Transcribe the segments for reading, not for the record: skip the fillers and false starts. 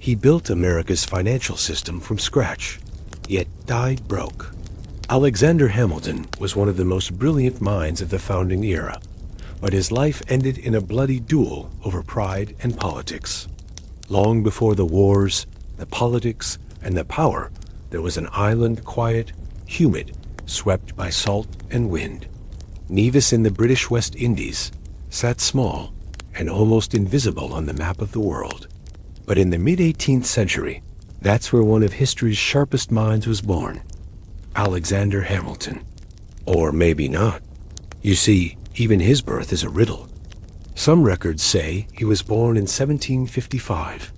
He built America's financial system from scratch, yet died broke. Alexander Hamilton was one of the most brilliant minds of the founding era, but his life ended in a bloody duel over pride and politics. Long before the wars, the politics, and the power, there was an island quiet, humid, swept by salt and wind. Nevis in the British West Indies sat small and almost invisible on the map of the world. But in the mid-18th century, that's where one of history's sharpest minds was born, Alexander Hamilton. Or maybe not. You see, even his birth is a riddle. Some records say he was born in 1755.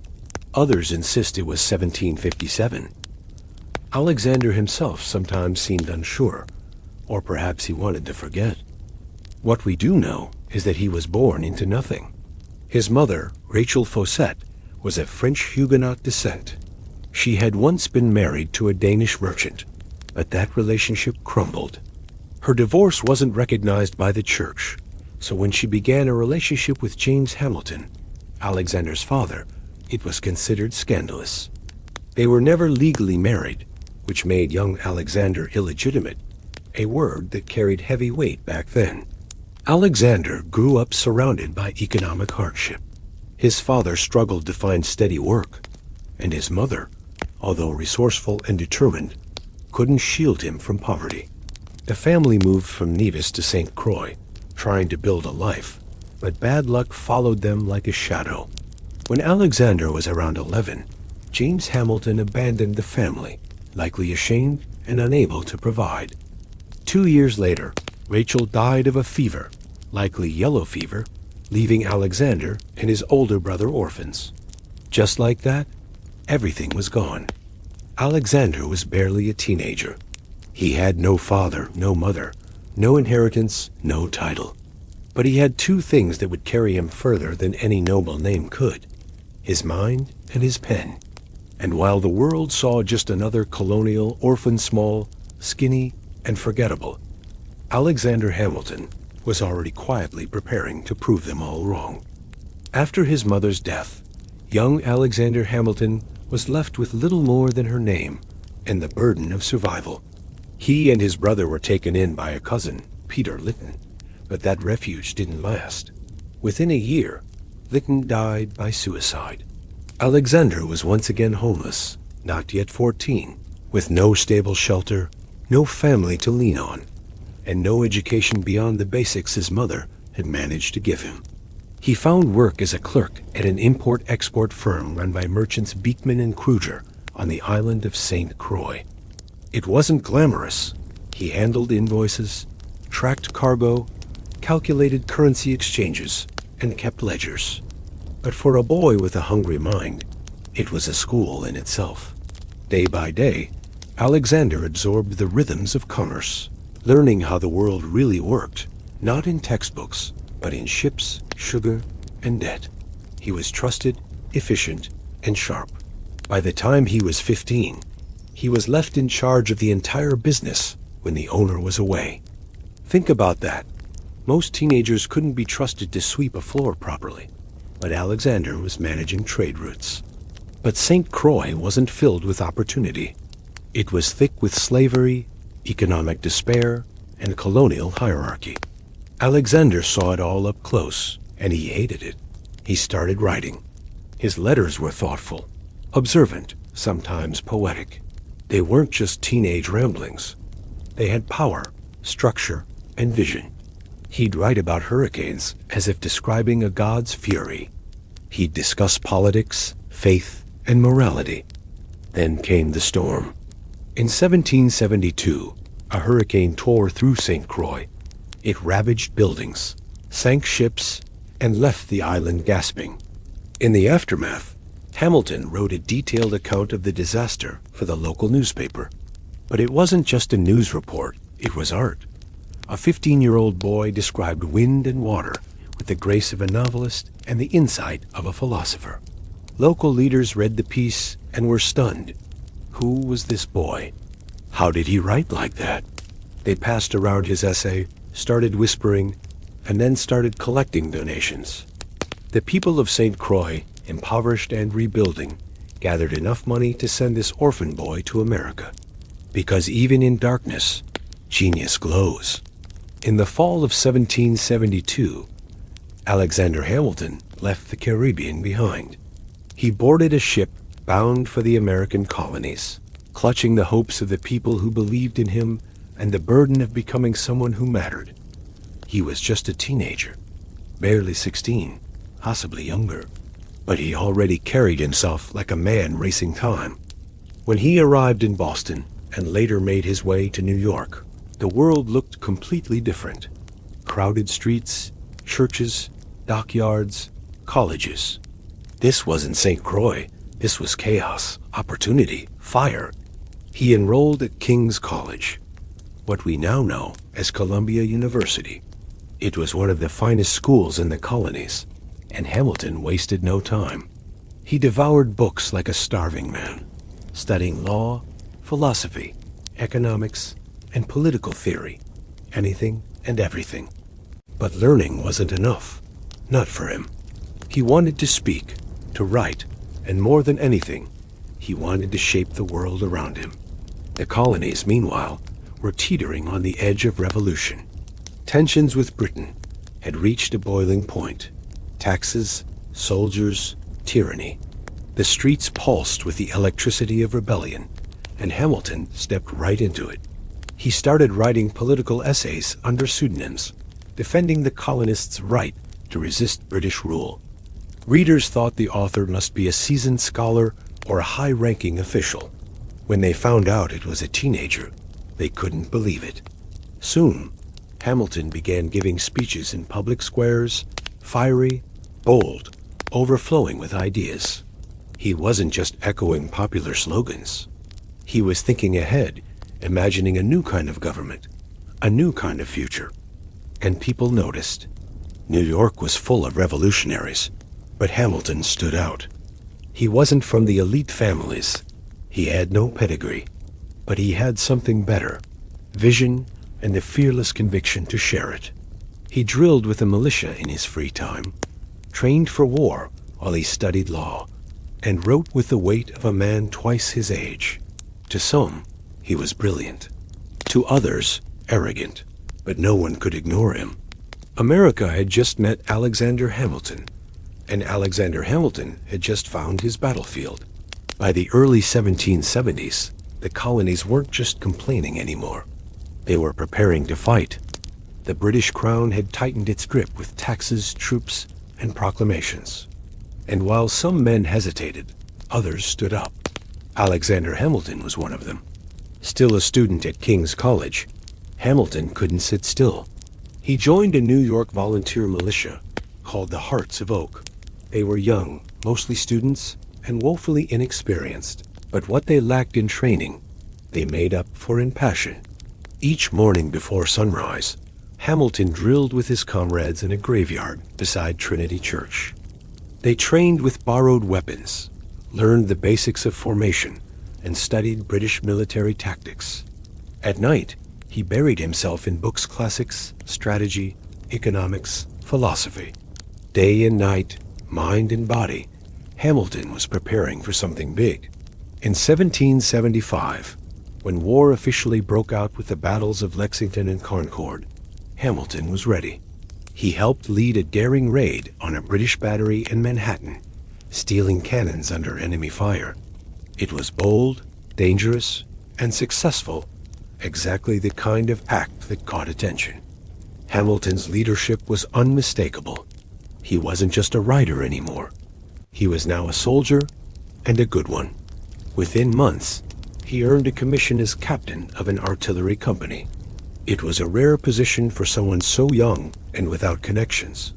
Others insist it was 1757. Alexander himself sometimes seemed unsure, or perhaps he wanted to forget. What we do know is that he was born into nothing. His mother, Rachel Faucet, was of French Huguenot descent. She had once been married to a Danish merchant, but that relationship crumbled. Her divorce wasn't recognized by the church, so when she began a relationship with James Hamilton, Alexander's father, it was considered scandalous. They were never legally married, which made young Alexander illegitimate, a word that carried heavy weight back then. Alexander grew up surrounded by economic hardship. His father struggled to find steady work, and his mother, although resourceful and determined, couldn't shield him from poverty. The family moved from Nevis to St. Croix, trying to build a life, but bad luck followed them like a shadow. When Alexander was around 11, James Hamilton abandoned the family, likely ashamed and unable to provide. 2 years later, Rachel died of a fever, likely yellow fever, leaving Alexander and his older brother orphans. Just like that, everything was gone. Alexander was barely a teenager. He had no father, no mother, no inheritance, no title. But he had two things that would carry him further than any noble name could: his mind and his pen. And while the world saw just another colonial orphan, small, skinny, and forgettable, Alexander Hamilton was already quietly preparing to prove them all wrong. After his mother's death, young Alexander Hamilton was left with little more than her name and the burden of survival. He and his brother were taken in by a cousin, Peter Lytton, but that refuge didn't last. Within a year, Lytton died by suicide. Alexander was once again homeless, not yet 14, with no stable shelter, no family to lean on, and no education beyond the basics his mother had managed to give him. He found work as a clerk at an import-export firm run by merchants Beekman and Kruger on the island of St. Croix. It wasn't glamorous. He handled invoices, tracked cargo, calculated currency exchanges, and kept ledgers. But for a boy with a hungry mind, it was a school in itself. Day by day, Alexander absorbed the rhythms of commerce, learning how the world really worked, not in textbooks, but in ships, sugar, and debt. He was trusted, efficient, and sharp. By the time he was 15, he was left in charge of the entire business when the owner was away. Think about that. Most teenagers couldn't be trusted to sweep a floor properly, but Alexander was managing trade routes. But St. Croix wasn't filled with opportunity. It was thick with slavery, economic despair, and colonial hierarchy. Alexander saw it all up close, and he hated it. He started writing. His letters were thoughtful, observant, sometimes poetic. They weren't just teenage ramblings. They had power, structure, and vision. He'd write about hurricanes as if describing a god's fury. He'd discuss politics, faith, and morality. Then came the storm. In 1772, a hurricane tore through St. Croix. It ravaged buildings, sank ships, and left the island gasping. In the aftermath, Hamilton wrote a detailed account of the disaster for the local newspaper. But it wasn't just a news report, it was art. A 15-year-old boy described wind and water with the grace of a novelist and the insight of a philosopher. Local leaders read the piece and were stunned. Who was this boy? How did he write like that? They passed around his essay, started whispering, and then started collecting donations. The people of St. Croix, impoverished and rebuilding, gathered enough money to send this orphan boy to America. Because even in darkness, genius glows. In the fall of 1772, Alexander Hamilton left the Caribbean behind. He boarded a ship bound for the American colonies, clutching the hopes of the people who believed in him and the burden of becoming someone who mattered. He was just a teenager, barely 16, possibly younger, but he already carried himself like a man racing time. When he arrived in Boston and later made his way to New York, the world looked completely different. Crowded streets, churches, dockyards, colleges. This wasn't St. Croix. This was chaos, opportunity, fire. He enrolled at King's College, what we now know as Columbia University. It was one of the finest schools in the colonies, and Hamilton wasted no time. He devoured books like a starving man, studying law, philosophy, economics, and political theory, anything and everything. But learning wasn't enough, not for him. He wanted to speak, to write, and more than anything, he wanted to shape the world around him. The colonies, meanwhile, were teetering on the edge of revolution. Tensions with Britain had reached a boiling point. Taxes, soldiers, tyranny. The streets pulsed with the electricity of rebellion, and Hamilton stepped right into it. He started writing political essays under pseudonyms, defending the colonists' right to resist British rule. Readers thought the author must be a seasoned scholar or a high-ranking official. When they found out it was a teenager, they couldn't believe it. Soon, Hamilton began giving speeches in public squares, fiery, bold, overflowing with ideas. He wasn't just echoing popular slogans. He was thinking ahead, imagining a new kind of government, a new kind of future. And people noticed. New York was full of revolutionaries, but Hamilton stood out. He wasn't from the elite families. He had no pedigree, but he had something better, vision and the fearless conviction to share it. He drilled with the militia in his free time, trained for war while he studied law, and wrote with the weight of a man twice his age. To some, he was brilliant. To others, arrogant, but no one could ignore him. America had just met Alexander Hamilton, and Alexander Hamilton had just found his battlefield. By the early 1770s, the colonies weren't just complaining anymore. They were preparing to fight. The British Crown had tightened its grip with taxes, troops, and proclamations. And while some men hesitated, others stood up. Alexander Hamilton was one of them. Still a student at King's College, Hamilton couldn't sit still. He joined a New York volunteer militia called the Hearts of Oak. They were young, mostly students, and woefully inexperienced, but what they lacked in training, they made up for in passion. Each morning before sunrise, Hamilton drilled with his comrades in a graveyard beside Trinity Church. They trained with borrowed weapons, learned the basics of formation, and studied British military tactics. At night, he buried himself in books, classics, strategy, economics, philosophy. Day and night, mind and body, Hamilton was preparing for something big. In 1775, when war officially broke out with the battles of Lexington and Concord, Hamilton was ready. He helped lead a daring raid on a British battery in Manhattan, stealing cannons under enemy fire. It was bold, dangerous, and successful, exactly the kind of act that caught attention. Hamilton's leadership was unmistakable. He wasn't just a writer anymore. He was now a soldier, and a good one. Within months, he earned a commission as captain of an artillery company. It was a rare position for someone so young and without connections,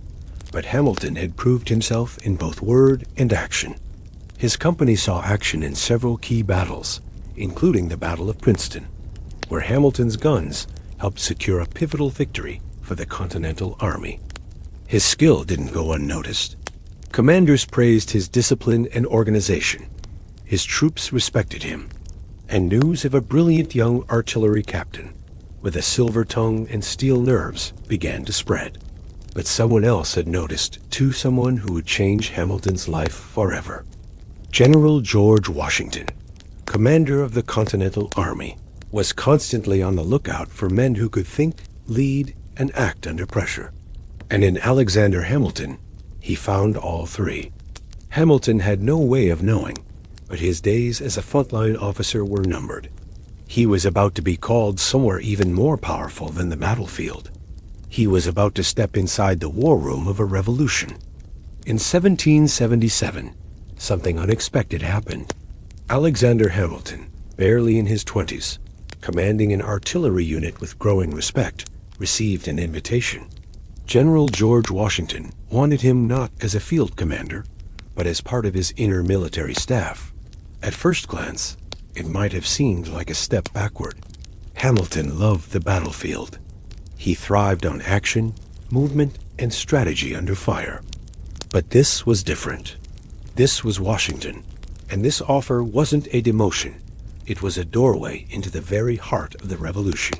but Hamilton had proved himself in both word and action. His company saw action in several key battles, including the Battle of Princeton, where Hamilton's guns helped secure a pivotal victory for the Continental Army. His skill didn't go unnoticed. Commanders praised his discipline and organization. His troops respected him, and news of a brilliant young artillery captain with a silver tongue and steel nerves began to spread. But someone else had noticed, someone who would change Hamilton's life forever. General George Washington, commander of the Continental Army, was constantly on the lookout for men who could think, lead, and act under pressure. And in Alexander Hamilton, he found all three. Hamilton had no way of knowing, but his days as a frontline officer were numbered. He was about to be called somewhere even more powerful than the battlefield. He was about to step inside the war room of a revolution. In 1777, something unexpected happened. Alexander Hamilton, barely in his 20s, commanding an artillery unit with growing respect, received an invitation. General George Washington wanted him not as a field commander, but as part of his inner military staff. At first glance, it might have seemed like a step backward. Hamilton loved the battlefield. He thrived on action, movement, and strategy under fire. But this was different. This was Washington, and this offer wasn't a demotion. It was a doorway into the very heart of the revolution.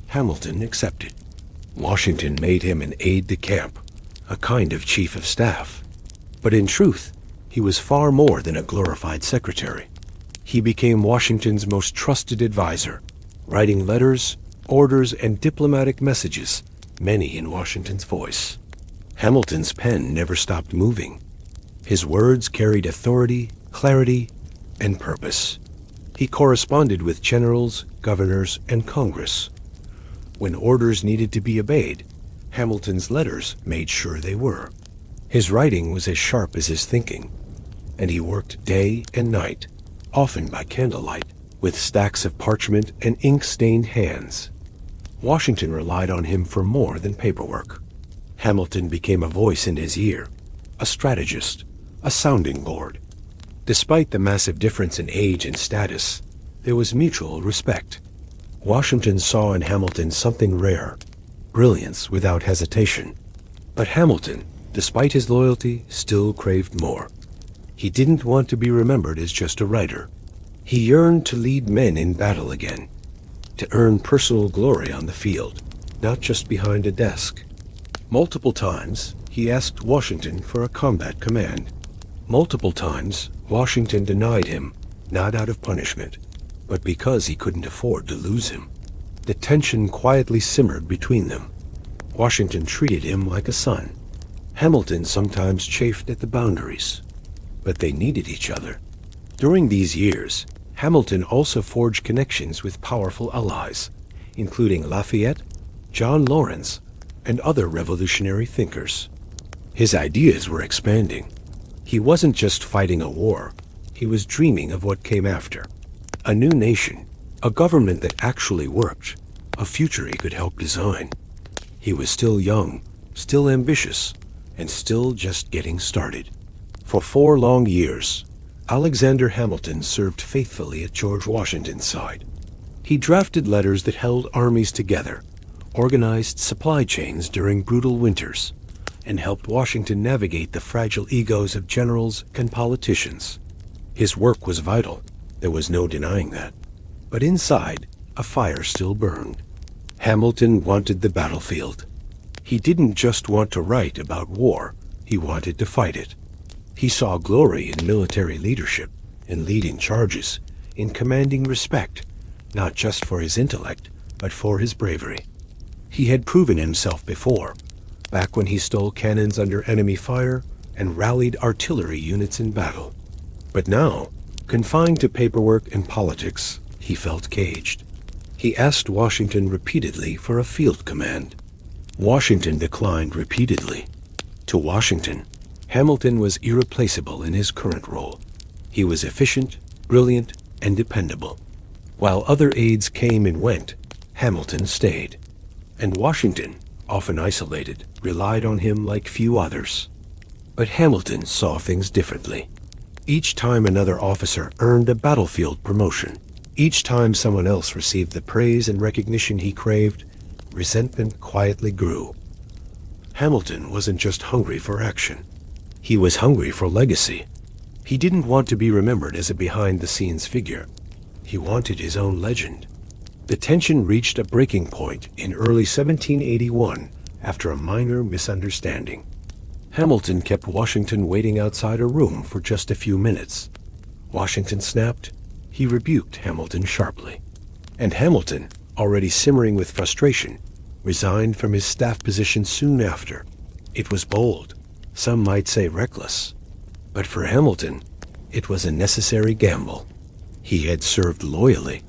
Hamilton accepted. Washington made him an aide-de-camp, a kind of chief of staff. But in truth, he was far more than a glorified secretary. He became Washington's most trusted advisor, writing letters, orders, and diplomatic messages, many in Washington's voice. Hamilton's pen never stopped moving. His words carried authority, clarity, and purpose. He corresponded with generals, governors, and Congress. When orders needed to be obeyed, Hamilton's letters made sure they were. His writing was as sharp as his thinking, and he worked day and night, often by candlelight, with stacks of parchment and ink-stained hands. Washington relied on him for more than paperwork. Hamilton became a voice in his ear, a strategist, a sounding board. Despite the massive difference in age and status, there was mutual respect. Washington saw in Hamilton something rare, brilliance without hesitation. But Hamilton, despite his loyalty, still craved more. He didn't want to be remembered as just a writer. He yearned to lead men in battle again, to earn personal glory on the field, not just behind a desk. Multiple times, he asked Washington for a combat command. Multiple times, Washington denied him, not out of punishment, but because he couldn't afford to lose him. The tension quietly simmered between them. Washington treated him like a son. Hamilton sometimes chafed at the boundaries, but they needed each other. During these years, Hamilton also forged connections with powerful allies, including Lafayette, John Lawrence, and other revolutionary thinkers. His ideas were expanding. He wasn't just fighting a war, he was dreaming of what came after. A new nation, a government that actually worked, a future he could help design. He was still young, still ambitious, and still just getting started. For 4 long years, Alexander Hamilton served faithfully at George Washington's side. He drafted letters that held armies together, organized supply chains during brutal winters, and helped Washington navigate the fragile egos of generals and politicians. His work was vital, there was no denying that. But inside, a fire still burned. Hamilton wanted the battlefield. He didn't just want to write about war, he wanted to fight it. He saw glory in military leadership, in leading charges, in commanding respect, not just for his intellect, but for his bravery. He had proven himself before, back when he stole cannons under enemy fire and rallied artillery units in battle. But now, confined to paperwork and politics, he felt caged. He asked Washington repeatedly for a field command. Washington declined repeatedly. To Washington, Hamilton was irreplaceable in his current role. He was efficient, brilliant, and dependable. While other aides came and went, Hamilton stayed. And Washington, often isolated, relied on him like few others. But Hamilton saw things differently. Each time another officer earned a battlefield promotion, each time someone else received the praise and recognition he craved, resentment quietly grew. Hamilton wasn't just hungry for action. He was hungry for legacy. He didn't want to be remembered as a behind-the-scenes figure. He wanted his own legend. The tension reached a breaking point in early 1781 after a minor misunderstanding. Hamilton kept Washington waiting outside a room for just a few minutes. Washington snapped. He rebuked Hamilton sharply. And Hamilton, already simmering with frustration, resigned from his staff position soon after. It was bold, some might say reckless. But for Hamilton, it was a necessary gamble. He had served loyally.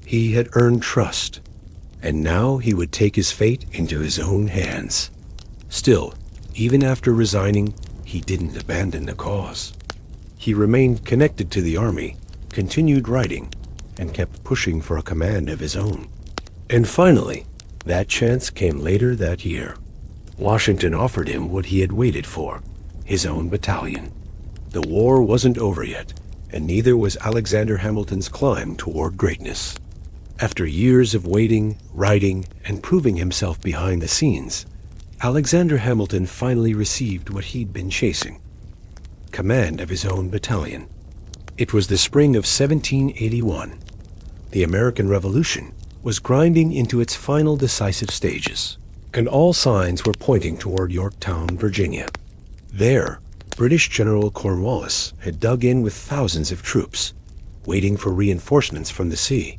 He had earned trust. And now he would take his fate into his own hands. Still, even after resigning, he didn't abandon the cause. He remained connected to the army, continued writing, and kept pushing for a command of his own. And finally, that chance came later that year. Washington offered him what he had waited for, his own battalion. The war wasn't over yet, and neither was Alexander Hamilton's climb toward greatness. After years of waiting, writing, and proving himself behind the scenes, Alexander Hamilton finally received what he'd been chasing: command of his own battalion. It was the spring of 1781. The American Revolution was grinding into its final decisive stages, and all signs were pointing toward Yorktown, Virginia. There, British General Cornwallis had dug in with thousands of troops, waiting for reinforcements from the sea.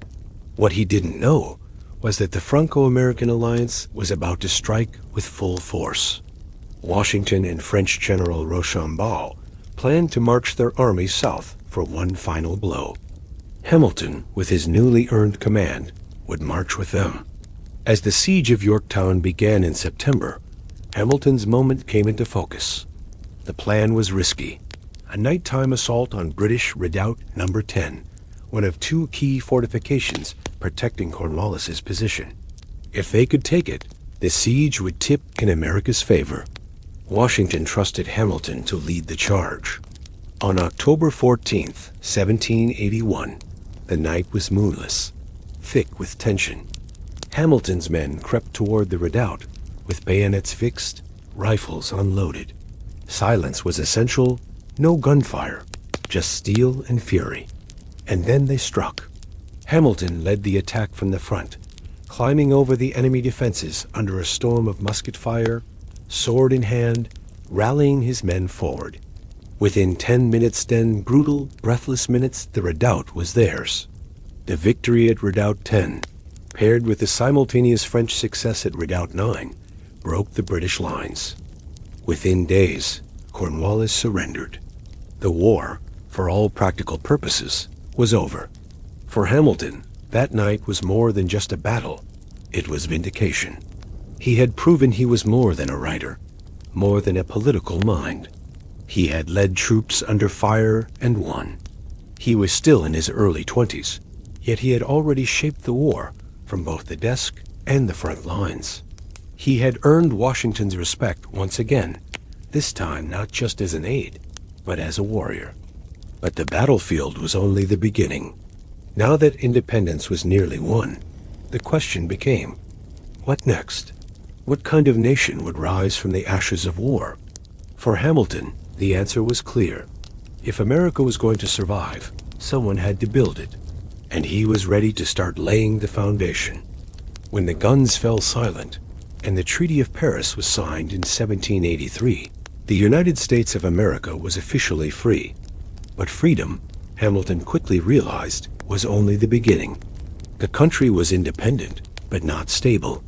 What he didn't know was that the Franco-American alliance was about to strike with full force. Washington and French General Rochambeau planned to march their armies south for one final blow. Hamilton, with his newly earned command, would march with them. As the siege of Yorktown began in September, Hamilton's moment came into focus. The plan was risky: a nighttime assault on British Redoubt No. 10, one of two key fortifications protecting Cornwallis's position. If they could take it, the siege would tip in America's favor. Washington trusted Hamilton to lead the charge. On October 14th, 1781, the night was moonless, thick with tension. Hamilton's men crept toward the redoubt with bayonets fixed, rifles unloaded. Silence was essential, no gunfire, just steel and fury. And then they struck. Hamilton led the attack from the front, climbing over the enemy defenses under a storm of musket fire, sword in hand, rallying his men forward. Within 10 minutes, 10 brutal, breathless minutes, the redoubt was theirs. The victory at Redoubt 10, paired with the simultaneous French success at Redoubt 9, broke the British lines. Within days, Cornwallis surrendered. The war, for all practical purposes, was over. For Hamilton, that night was more than just a battle. It was vindication. He had proven he was more than a writer, more than a political mind. He had led troops under fire and won. He was still in his early 20s, yet he had already shaped the war from both the desk and the front lines. He had earned Washington's respect once again, this time not just as an aide, but as a warrior. But the battlefield was only the beginning. Now that independence was nearly won, the question became, what next? What kind of nation would rise from the ashes of war? For Hamilton, the answer was clear. If America was going to survive, someone had to build it, and he was ready to start laying the foundation. When the guns fell silent, and the Treaty of Paris was signed in 1783, the United States of America was officially free. But freedom, Hamilton quickly realized, was only the beginning. The country was independent, but not stable.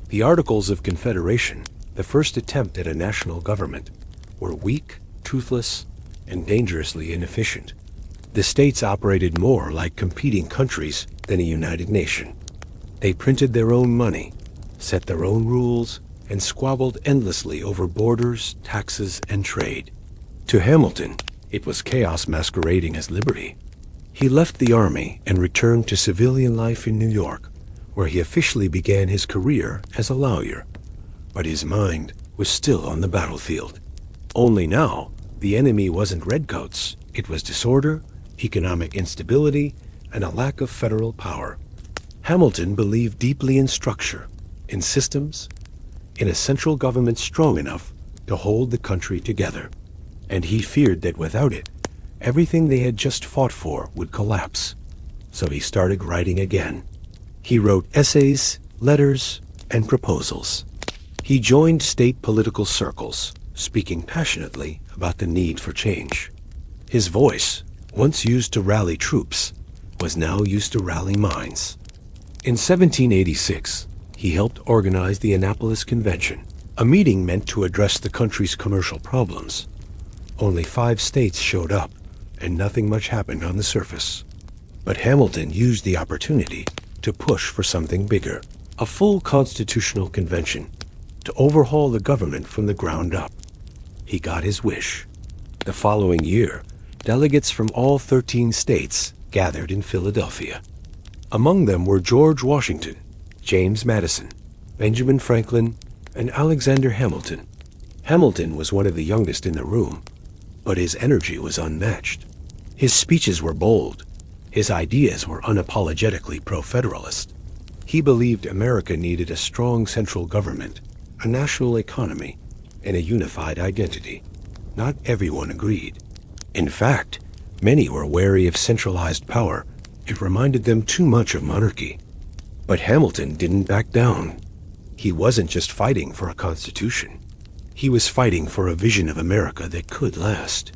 The Articles of Confederation, the first attempt at a national government, were weak, toothless, and dangerously inefficient. The states operated more like competing countries than a united nation. They printed their own money, set their own rules, and squabbled endlessly over borders, taxes, and trade. To Hamilton, it was chaos masquerading as liberty. He left the army and returned to civilian life in New York, where he officially began his career as a lawyer. But his mind was still on the battlefield. Only now, the enemy wasn't redcoats. It was disorder, economic instability, and a lack of federal power. Hamilton believed deeply in structure, in systems, in a central government strong enough to hold the country together. And he feared that without it, everything they had just fought for would collapse. So he started writing again. He wrote essays, letters, and proposals. He joined state political circles, speaking passionately about the need for change. His voice, once used to rally troops, was now used to rally minds. In 1786, he helped organize the Annapolis Convention, a meeting meant to address the country's commercial problems. Only 5 states showed up, and nothing much happened on the surface. But Hamilton used the opportunity to push for something bigger, a full constitutional convention, to overhaul the government from the ground up. He got his wish. The following year, delegates from all 13 states gathered in Philadelphia. Among them were George Washington, James Madison, Benjamin Franklin, and Alexander Hamilton. Hamilton was one of the youngest in the room, but his energy was unmatched. His speeches were bold. His ideas were unapologetically pro-federalist. He believed America needed a strong central government, a national economy, and a unified identity. Not everyone agreed. In fact, many were wary of centralized power. It reminded them too much of monarchy. But Hamilton didn't back down. He wasn't just fighting for a constitution. He was fighting for a vision of America that could last.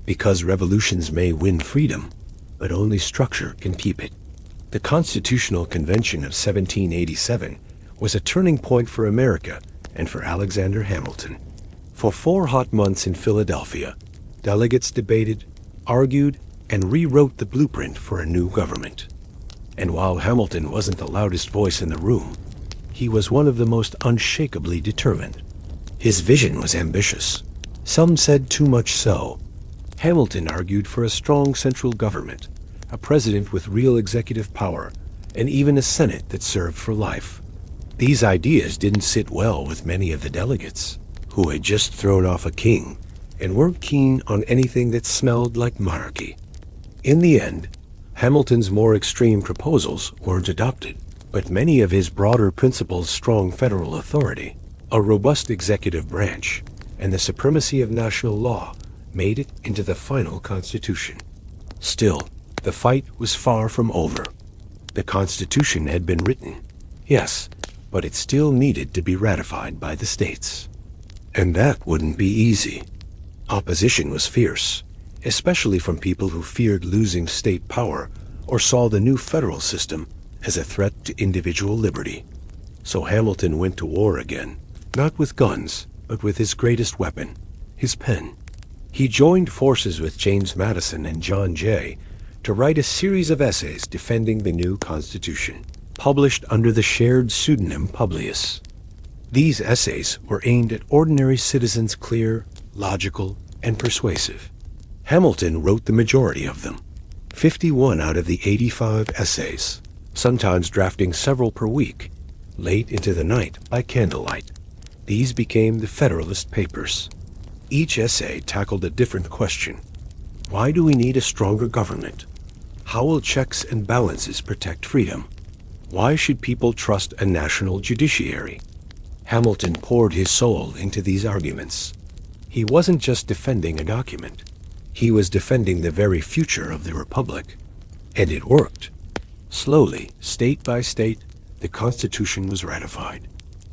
Because revolutions may win freedom, but only structure can keep it. The Constitutional Convention of 1787 was a turning point for America and for Alexander Hamilton. For 4 hot months in Philadelphia, delegates debated, argued, and rewrote the blueprint for a new government. And while Hamilton wasn't the loudest voice in the room, he was one of the most unshakably determined. His vision was ambitious. Some said too much so. Hamilton argued for a strong central government, a president with real executive power, and even a Senate that served for life. These ideas didn't sit well with many of the delegates, who had just thrown off a king and weren't keen on anything that smelled like monarchy. In the end, Hamilton's more extreme proposals weren't adopted, but many of his broader principles, strong federal authority, a robust executive branch, and the supremacy of national law, made it into the final Constitution. Still, the fight was far from over. The Constitution had been written, yes, but it still needed to be ratified by the states. And that wouldn't be easy. Opposition was fierce, especially from people who feared losing state power or saw the new federal system as a threat to individual liberty. So Hamilton went to war again, not with guns, but with his greatest weapon, his pen. He joined forces with James Madison and John Jay to write a series of essays defending the new Constitution, published under the shared pseudonym Publius. These essays were aimed at ordinary citizens, clear, logical, and persuasive. Hamilton wrote the majority of them, 51 out of the 85 essays, sometimes drafting several per week, late into the night by candlelight. These became the Federalist Papers. Each essay tackled a different question. Why do we need a stronger government? How will checks and balances protect freedom? Why should people trust a national judiciary? Hamilton poured his soul into these arguments. He wasn't just defending a document. He was defending the very future of the Republic. And it worked. Slowly, state by state, the Constitution was ratified.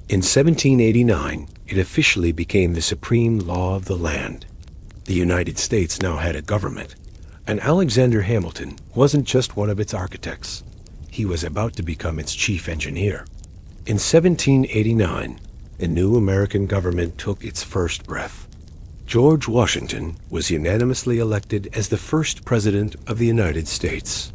In 1789, it officially became the supreme law of the land. The United States now had a government, and Alexander Hamilton wasn't just one of its architects. He was about to become its chief engineer. In 1789, the new American government took its first breath. George Washington was unanimously elected as the first president of the United States.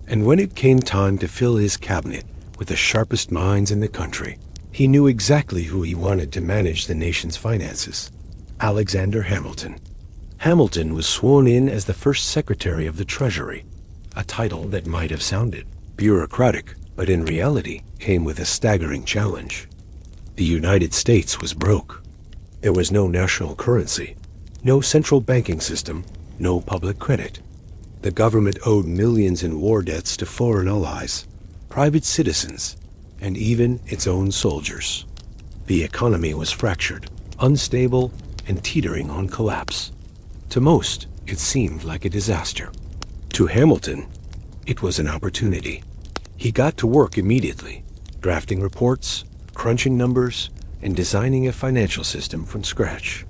And when it came time to fill his cabinet with the sharpest minds in the country, he knew exactly who he wanted to manage the nation's finances: Alexander Hamilton. Hamilton was sworn in as the first Secretary of the Treasury, a title that might have sounded bureaucratic, but in reality came with a staggering challenge. The United States was broke. There was no national currency, no central banking system, no public credit. The government owed millions in war debts to foreign allies, private citizens, and even its own soldiers. The economy was fractured, unstable, and teetering on collapse. To most, it seemed like a disaster. To Hamilton, it was an opportunity. He got to work immediately, drafting reports, crunching numbers, and designing a financial system from scratch.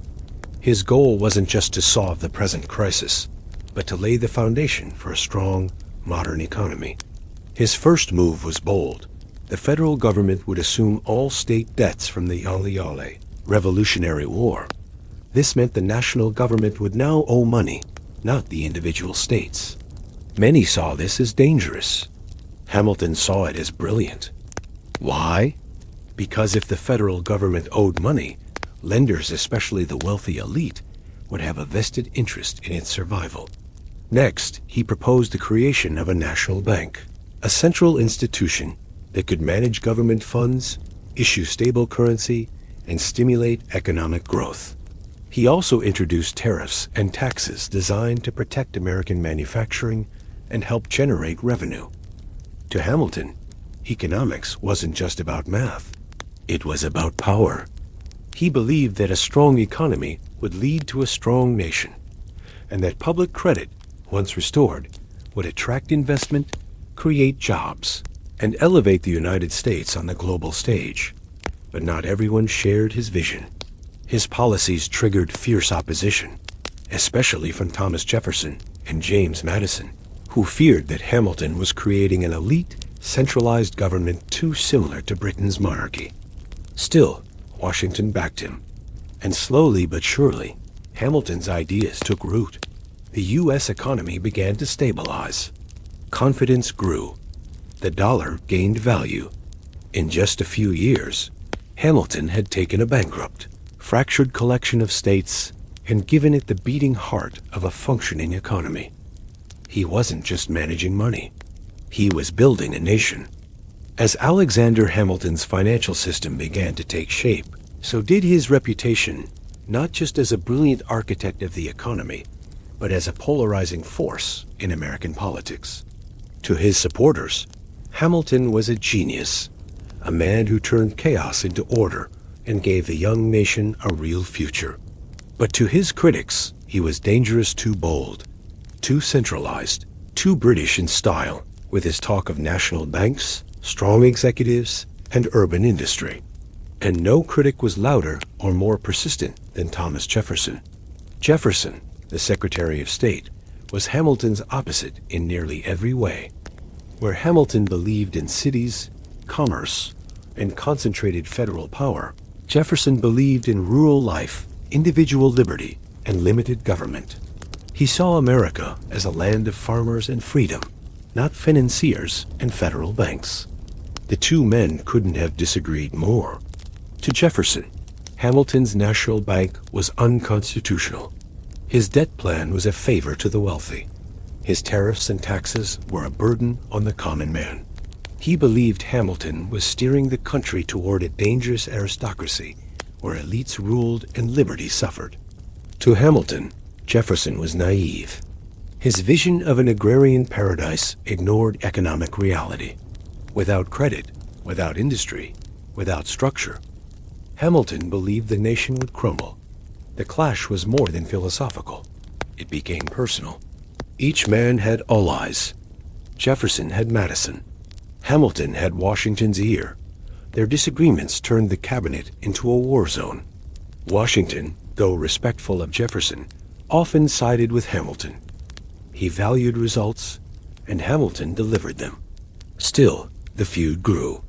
His goal wasn't just to solve the present crisis, but to lay the foundation for a strong, modern economy. His first move was bold. The federal government would assume all state debts from the Yale Yale Revolutionary War. This meant the national government would now owe money, not the individual states. Many saw this as dangerous. Hamilton saw it as brilliant. Why? Because if the federal government owed money, lenders, especially the wealthy elite, would have a vested interest in its survival. Next, he proposed the creation of a national bank, a central institution that could manage government funds, issue stable currency, and stimulate economic growth. He also introduced tariffs and taxes designed to protect American manufacturing and help generate revenue. To Hamilton, economics wasn't just about math. It was about power. He believed that a strong economy would lead to a strong nation, and that public credit, once restored, would attract investment, create jobs, and elevate the United States on the global stage. But not everyone shared his vision. His policies triggered fierce opposition, especially from Thomas Jefferson and James Madison, who feared that Hamilton was creating an elite, centralized government too similar to Britain's monarchy. Still, Washington backed him, and slowly but surely, Hamilton's ideas took root. The U.S. economy began to stabilize. Confidence grew. The dollar gained value. In just a few years, Hamilton had taken a bankrupt, fractured collection of states and given it the beating heart of a functioning economy. He wasn't just managing money. He was building a nation. As Alexander Hamilton's financial system began to take shape, so did his reputation, not just as a brilliant architect of the economy, but as a polarizing force in American politics. To his supporters, Hamilton was a genius, a man who turned chaos into order and gave the young nation a real future. But to his critics, he was dangerous, too bold, too centralized, too British in style, with his talk of national banks, strong executives, and urban industry. And no critic was louder or more persistent than Thomas Jefferson. Jefferson, the Secretary of State, was Hamilton's opposite in nearly every way. Where Hamilton believed in cities, commerce, and concentrated federal power, Jefferson believed in rural life, individual liberty, and limited government. He saw America as a land of farmers and freedom, not financiers and federal banks. The two men couldn't have disagreed more. To Jefferson, Hamilton's national bank was unconstitutional. His debt plan was a favor to the wealthy. His tariffs and taxes were a burden on the common man. He believed Hamilton was steering the country toward a dangerous aristocracy where elites ruled and liberty suffered. To Hamilton, Jefferson was naive. His vision of an agrarian paradise ignored economic reality. Without credit, without industry, without structure, Hamilton believed the nation would crumble. The clash was more than philosophical. It became personal. Each man had allies. Jefferson had Madison. Hamilton had Washington's ear. Their disagreements turned the cabinet into a war zone. Washington, though respectful of Jefferson, often sided with Hamilton. He valued results, and Hamilton delivered them. Still, the feud grew.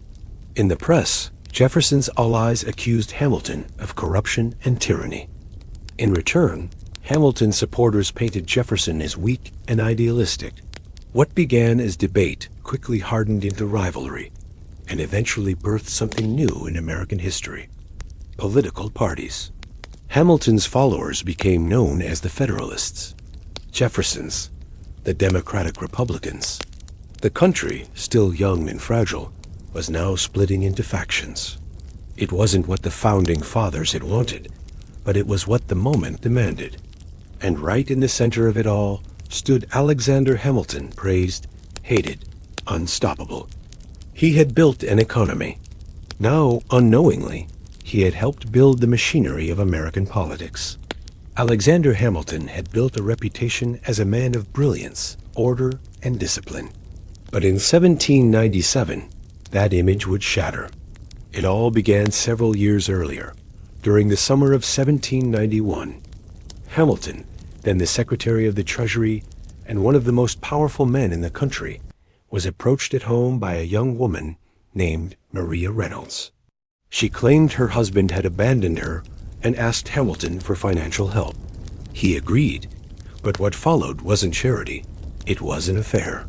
In the press, Jefferson's allies accused Hamilton of corruption and tyranny. In return, Hamilton's supporters painted Jefferson as weak and idealistic. What began as debate quickly hardened into rivalry, and eventually birthed something new in American history: political parties. Hamilton's followers became known as the Federalists. Jefferson's, the Democratic Republicans. The country, still young and fragile, was now splitting into factions. It wasn't what the Founding Fathers had wanted, but it was what the moment demanded. And right in the center of it all stood Alexander Hamilton, praised, hated, unstoppable. He had built an economy. Now, unknowingly, he had helped build the machinery of American politics. Alexander Hamilton had built a reputation as a man of brilliance, order, and discipline. But in 1797, that image would shatter. It all began several years earlier, during the summer of 1791. Hamilton, then the Secretary of the Treasury, and one of the most powerful men in the country, was approached at home by a young woman named Maria Reynolds. She claimed her husband had abandoned her and asked Hamilton for financial help. He agreed, but what followed wasn't charity, it was an affair.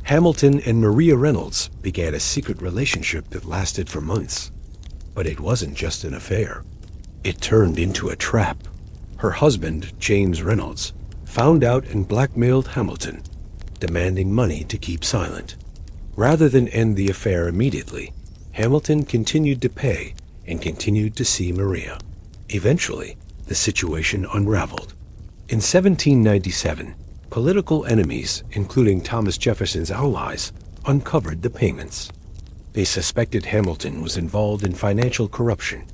Hamilton and Maria Reynolds began a secret relationship that lasted for months. But it wasn't just an affair. It turned into a trap. Her husband, James Reynolds, found out and blackmailed Hamilton, demanding money to keep silent. Rather than end the affair immediately, Hamilton continued to pay and continued to see Maria. Eventually, the situation unraveled. In 1797, political enemies, including Thomas Jefferson's allies, uncovered the payments. They suspected Hamilton was involved in financial corruption,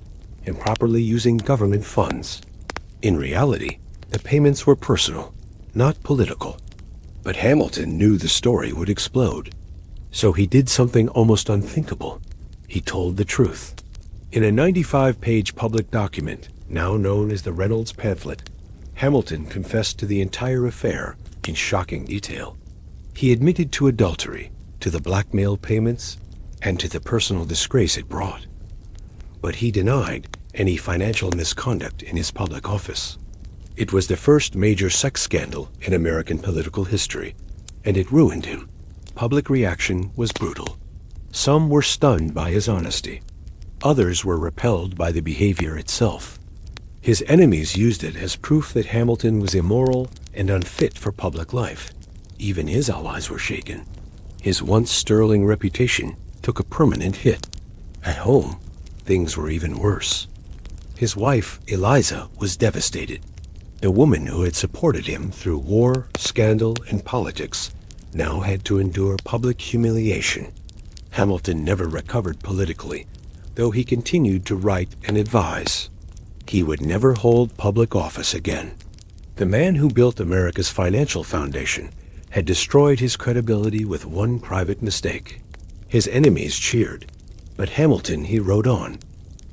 improperly using government funds. In reality, the payments were personal, not political. But Hamilton knew the story would explode. So he did something almost unthinkable. He told the truth. In a 95-page public document, now known as the Reynolds Pamphlet, Hamilton confessed to the entire affair in shocking detail. He admitted to adultery, to the blackmail payments, and to the personal disgrace it brought. But he denied any financial misconduct in his public office. It was the first major sex scandal in American political history, and it ruined him. Public reaction was brutal. Some were stunned by his honesty. Others were repelled by the behavior itself. His enemies used it as proof that Hamilton was immoral and unfit for public life. Even his allies were shaken. His once sterling reputation took a permanent hit. At home, things were even worse. His wife, Eliza, was devastated. The woman who had supported him through war, scandal, and politics now had to endure public humiliation. Hamilton never recovered politically, though he continued to write and advise. He would never hold public office again. The man who built America's financial foundation had destroyed his credibility with one private mistake. His enemies cheered, but Hamilton, he wrote on,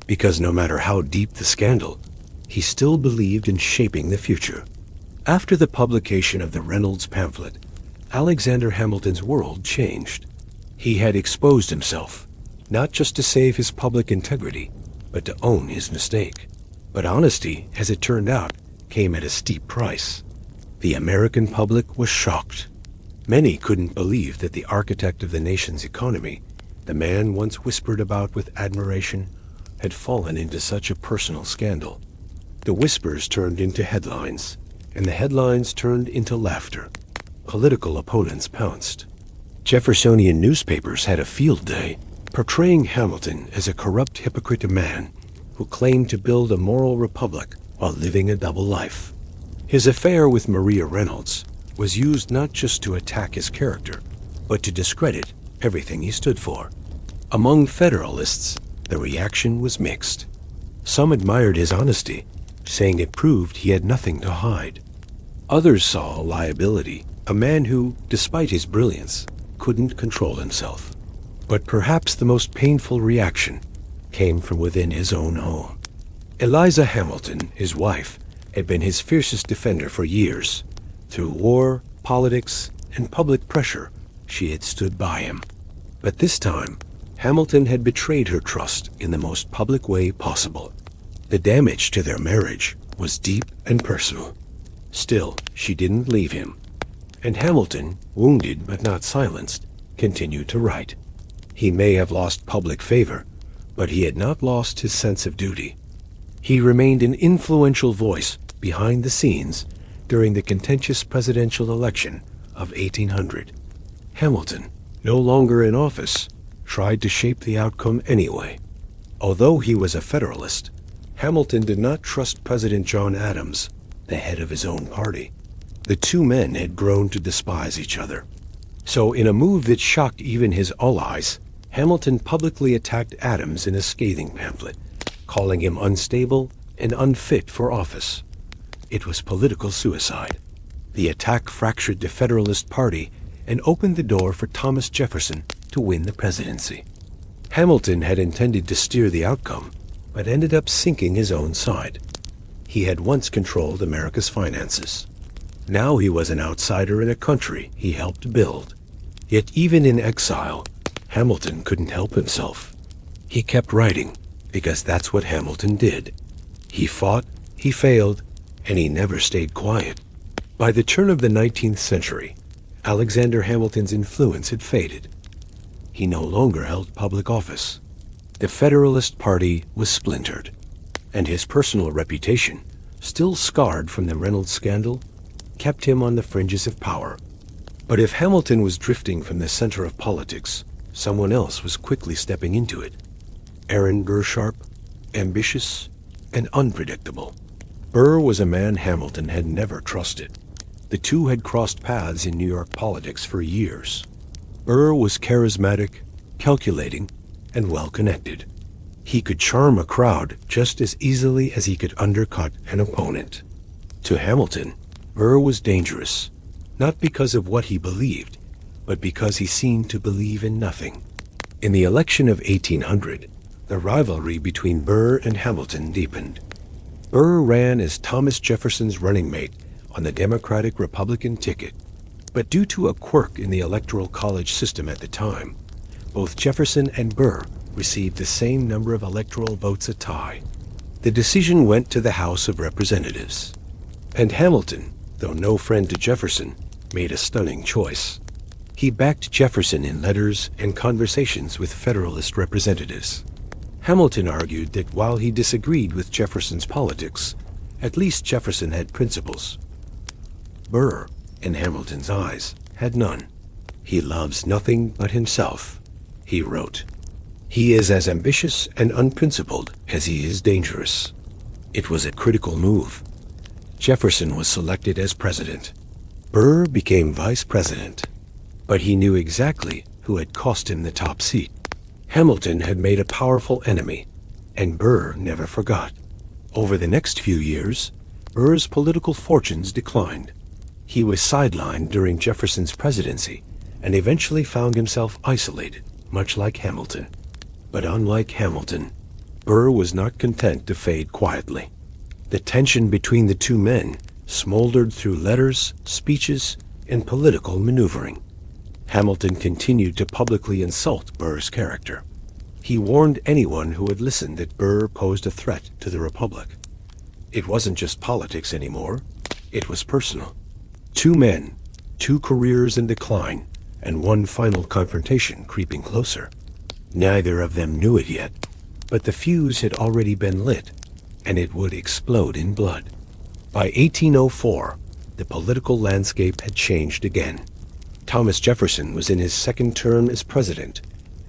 because no matter how deep the scandal, he still believed in shaping the future. After the publication of the Reynolds Pamphlet, Alexander Hamilton's world changed. He had exposed himself, not just to save his public integrity, but to own his mistake. But honesty, as it turned out, came at a steep price. The American public was shocked. Many couldn't believe that the architect of the nation's economy, the man once whispered about with admiration, had fallen into such a personal scandal. The whispers turned into headlines, and the headlines turned into laughter. Political opponents pounced. Jeffersonian newspapers had a field day, portraying Hamilton as a corrupt hypocrite man who claimed to build a moral republic while living a double life. His affair with Maria Reynolds was used not just to attack his character, but to discredit everything he stood for. Among Federalists, the reaction was mixed. Some admired his honesty, saying it proved he had nothing to hide. Others saw a liability, a man who, despite his brilliance, couldn't control himself. But perhaps the most painful reaction came from within his own home. Eliza Hamilton, his wife, had been his fiercest defender for years. Through war, politics, and public pressure, she had stood by him. But this time, Hamilton had betrayed her trust in the most public way possible. The damage to their marriage was deep and personal. Still, she didn't leave him. And Hamilton, wounded but not silenced, continued to write. He may have lost public favor, but he had not lost his sense of duty. He remained an influential voice behind the scenes during the contentious presidential election of 1800. Hamilton, no longer in office, tried to shape the outcome anyway. Although he was a Federalist, Hamilton did not trust President John Adams, the head of his own party. The two men had grown to despise each other. So in a move that shocked even his allies, Hamilton publicly attacked Adams in a scathing pamphlet, calling him unstable and unfit for office. It was political suicide. The attack fractured the Federalist Party and opened the door for Thomas Jefferson to win the presidency. Hamilton had intended to steer the outcome, but ended up sinking his own side. He had once controlled America's finances. Now he was an outsider in a country he helped build. Yet even in exile, Hamilton couldn't help himself. He kept writing, because that's what Hamilton did. He fought, he failed, and he never stayed quiet. By the turn of the 19th century, Alexander Hamilton's influence had faded. He no longer held public office. The Federalist Party was splintered, and his personal reputation, still scarred from the Reynolds scandal, kept him on the fringes of power. But if Hamilton was drifting from the center of politics, someone else was quickly stepping into it. Aaron Burr Sharp, ambitious and unpredictable. Burr was a man Hamilton had never trusted. The two had crossed paths in New York politics for years. Burr was charismatic, calculating, and well-connected. He could charm a crowd just as easily as he could undercut an opponent. To Hamilton, Burr was dangerous, not because of what he believed, but because he seemed to believe in nothing. In the election of 1800, the rivalry between Burr and Hamilton deepened. Burr ran as Thomas Jefferson's running mate on the Democratic-Republican ticket, but due to a quirk in the Electoral College system at the time, both Jefferson and Burr received the same number of electoral votes, a tie. The decision went to the House of Representatives, and Hamilton, though no friend to Jefferson, made a stunning choice. He backed Jefferson in letters and conversations with Federalist representatives. Hamilton argued that while he disagreed with Jefferson's politics, at least Jefferson had principles. Burr, in Hamilton's eyes, had none. "He loves nothing but himself," he wrote. "He is as ambitious and unprincipled as he is dangerous." It was a critical move. Jefferson was selected as president. Burr became vice president. But he knew exactly who had cost him the top seat. Hamilton had made a powerful enemy, and Burr never forgot. Over the next few years, Burr's political fortunes declined. He was sidelined during Jefferson's presidency and eventually found himself isolated, much like Hamilton. But unlike Hamilton, Burr was not content to fade quietly. The tension between the two men smoldered through letters, speeches, and political maneuvering. Hamilton continued to publicly insult Burr's character. He warned anyone who would listen that Burr posed a threat to the Republic. It wasn't just politics anymore, it was personal. Two men, two careers in decline, and one final confrontation creeping closer. Neither of them knew it yet, but the fuse had already been lit, and it would explode in blood. By 1804, the political landscape had changed again. Thomas Jefferson was in his second term as president,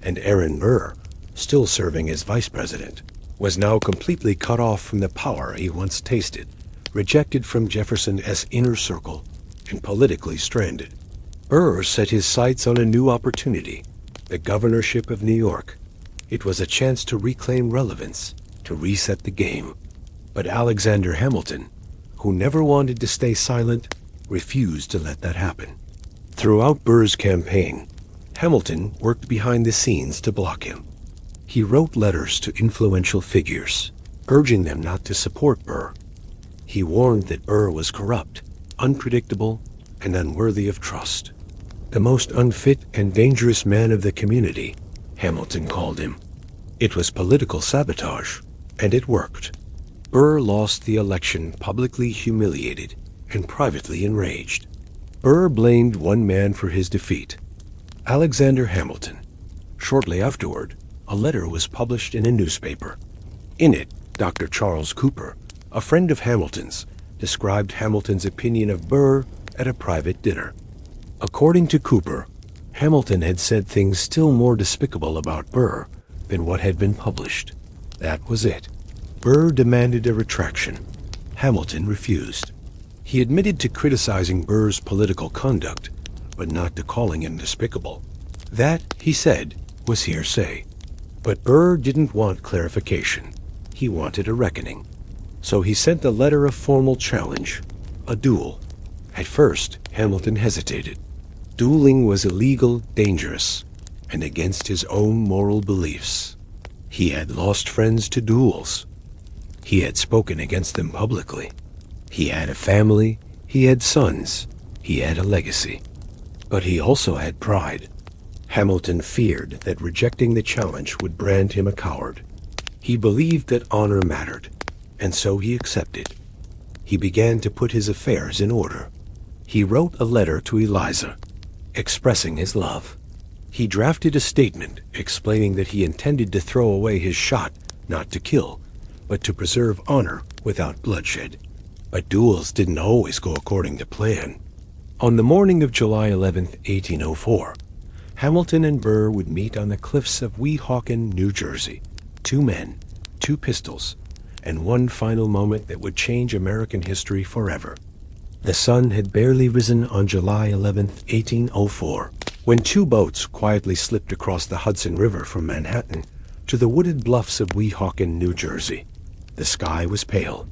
and Aaron Burr, still serving as vice president, was now completely cut off from the power he once tasted, rejected from Jefferson as inner circle, and politically stranded. Burr set his sights on a new opportunity, the governorship of New York. It was a chance to reclaim relevance, to reset the game. But Alexander Hamilton, who never wanted to stay silent, refused to let that happen. Throughout Burr's campaign, Hamilton worked behind the scenes to block him. He wrote letters to influential figures, urging them not to support Burr. He warned that Burr was corrupt, unpredictable, and unworthy of trust. The most unfit and dangerous man of the community, Hamilton called him. It was political sabotage, and it worked. Burr lost the election publicly humiliated and privately enraged. Burr blamed one man for his defeat, Alexander Hamilton. Shortly afterward, a letter was published in a newspaper. In it, Dr. Charles Cooper, a friend of Hamilton's, described Hamilton's opinion of Burr at a private dinner. According to Cooper, Hamilton had said things still more despicable about Burr than what had been published. That was it. Burr demanded a retraction. Hamilton refused. He admitted to criticizing Burr's political conduct, but not to calling him despicable. That, he said, was hearsay. But Burr didn't want clarification. He wanted a reckoning. So he sent a letter of formal challenge, a duel. At first, Hamilton hesitated. Dueling was illegal, dangerous, and against his own moral beliefs. He had lost friends to duels. He had spoken against them publicly. He had a family, He had sons. He had a legacy. But he also had pride. Hamilton feared that rejecting the challenge would brand him a coward. He believed that honor mattered, and so he accepted. He began to put his affairs in order. He wrote a letter to Eliza, expressing his love. He drafted a statement explaining that he intended to throw away his shot, not to kill, but to preserve honor without bloodshed. But duels didn't always go according to plan. On the morning of July 11, 1804, Hamilton and Burr would meet on the cliffs of Weehawken, New Jersey. 2 men, 2 pistols, and one final moment that would change American history forever. The sun had barely risen on July 11, 1804, when 2 boats quietly slipped across the Hudson River from Manhattan to the wooded bluffs of Weehawken, New Jersey. The sky was pale,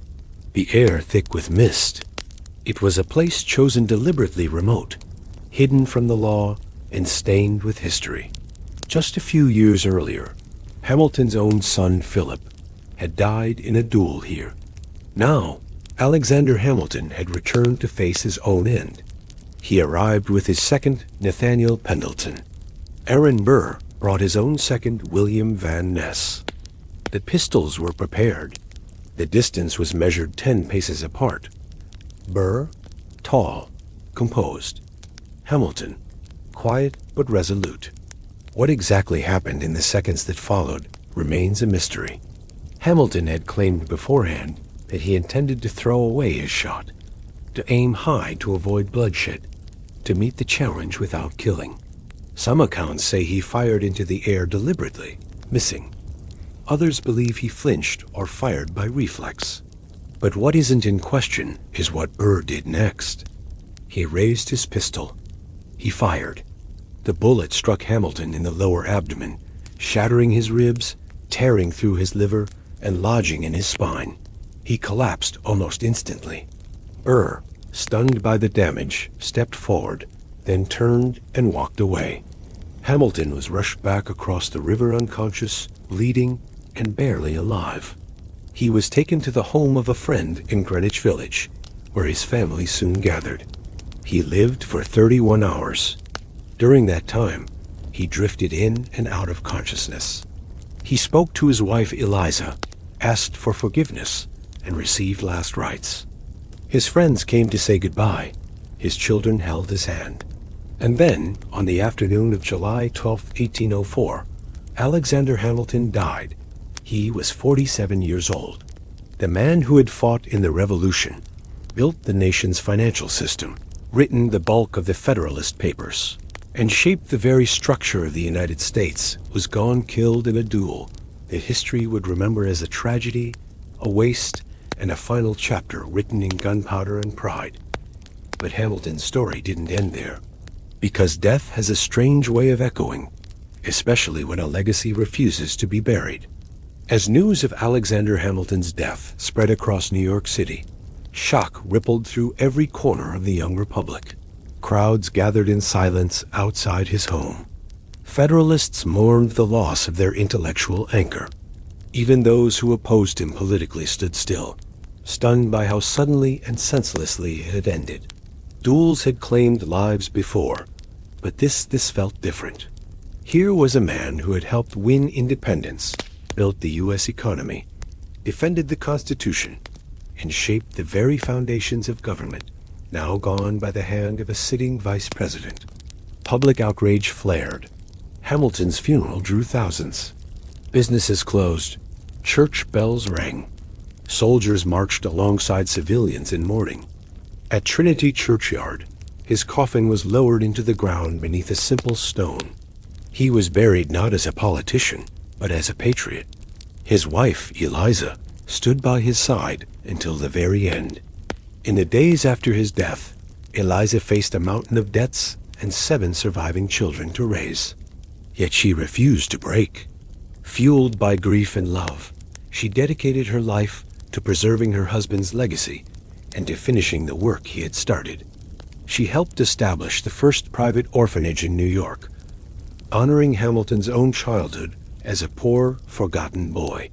the air thick with mist. It was a place chosen deliberately remote, hidden from the law and stained with history. Just a few years earlier, Hamilton's own son Philip had died in a duel here. Now, Alexander Hamilton had returned to face his own end. He arrived with his second, Nathaniel Pendleton. Aaron Burr brought his own second, William Van Ness. The pistols were prepared. The distance was measured 10 paces apart. Burr, tall, composed. Hamilton, quiet but resolute. What exactly happened in the seconds that followed remains a mystery. Hamilton had claimed beforehand that he intended to throw away his shot, to aim high to avoid bloodshed, to meet the challenge without killing. Some accounts say he fired into the air deliberately, missing. Others believe he flinched or fired by reflex. But what isn't in question is what Burr did next. He raised his pistol. He fired. The bullet struck Hamilton in the lower abdomen, shattering his ribs, tearing through his liver, and lodging in his spine. He collapsed almost instantly. Burr, stunned by the damage, stepped forward, then turned and walked away. Hamilton was rushed back across the river unconscious, bleeding, and barely alive. He was taken to the home of a friend in Greenwich Village, where his family soon gathered. He lived for 31 hours. During that time, he drifted in and out of consciousness. He spoke to his wife Eliza, asked for forgiveness, and received last rites. His friends came to say goodbye. His children held his hand. And then, on the afternoon of July 12, 1804, Alexander Hamilton died. He was 47 years old. The man who had fought in the Revolution, built the nation's financial system, written the bulk of the Federalist Papers, and shaped the very structure of the United States, was gone killed in a duel that history would remember as a tragedy, a waste, and a final chapter written in gunpowder and pride. But Hamilton's story didn't end there, because death has a strange way of echoing, especially when a legacy refuses to be buried. As news of Alexander Hamilton's death spread across New York City, shock rippled through every corner of the young republic. Crowds gathered in silence outside his home. Federalists mourned the loss of their intellectual anchor. Even those who opposed him politically stood still, stunned by how suddenly and senselessly it had ended. Duels had claimed lives before, but this felt different. Here was a man who had helped win independence, built the U.S. economy, defended the Constitution, and shaped the very foundations of government, now gone by the hand of a sitting vice president. Public outrage flared. Hamilton's funeral drew thousands. Businesses closed. Church bells rang. Soldiers marched alongside civilians in mourning. At Trinity Churchyard, his coffin was lowered into the ground beneath a simple stone. He was buried not as a politician, but as a patriot. His wife, Eliza, stood by his side until the very end. In the days after his death, Eliza faced a mountain of debts and 7 surviving children to raise. Yet she refused to break. Fueled by grief and love, she dedicated her life to preserving her husband's legacy and to finishing the work he had started. She helped establish the first private orphanage in New York, honoring Hamilton's own childhood as a poor, forgotten boy.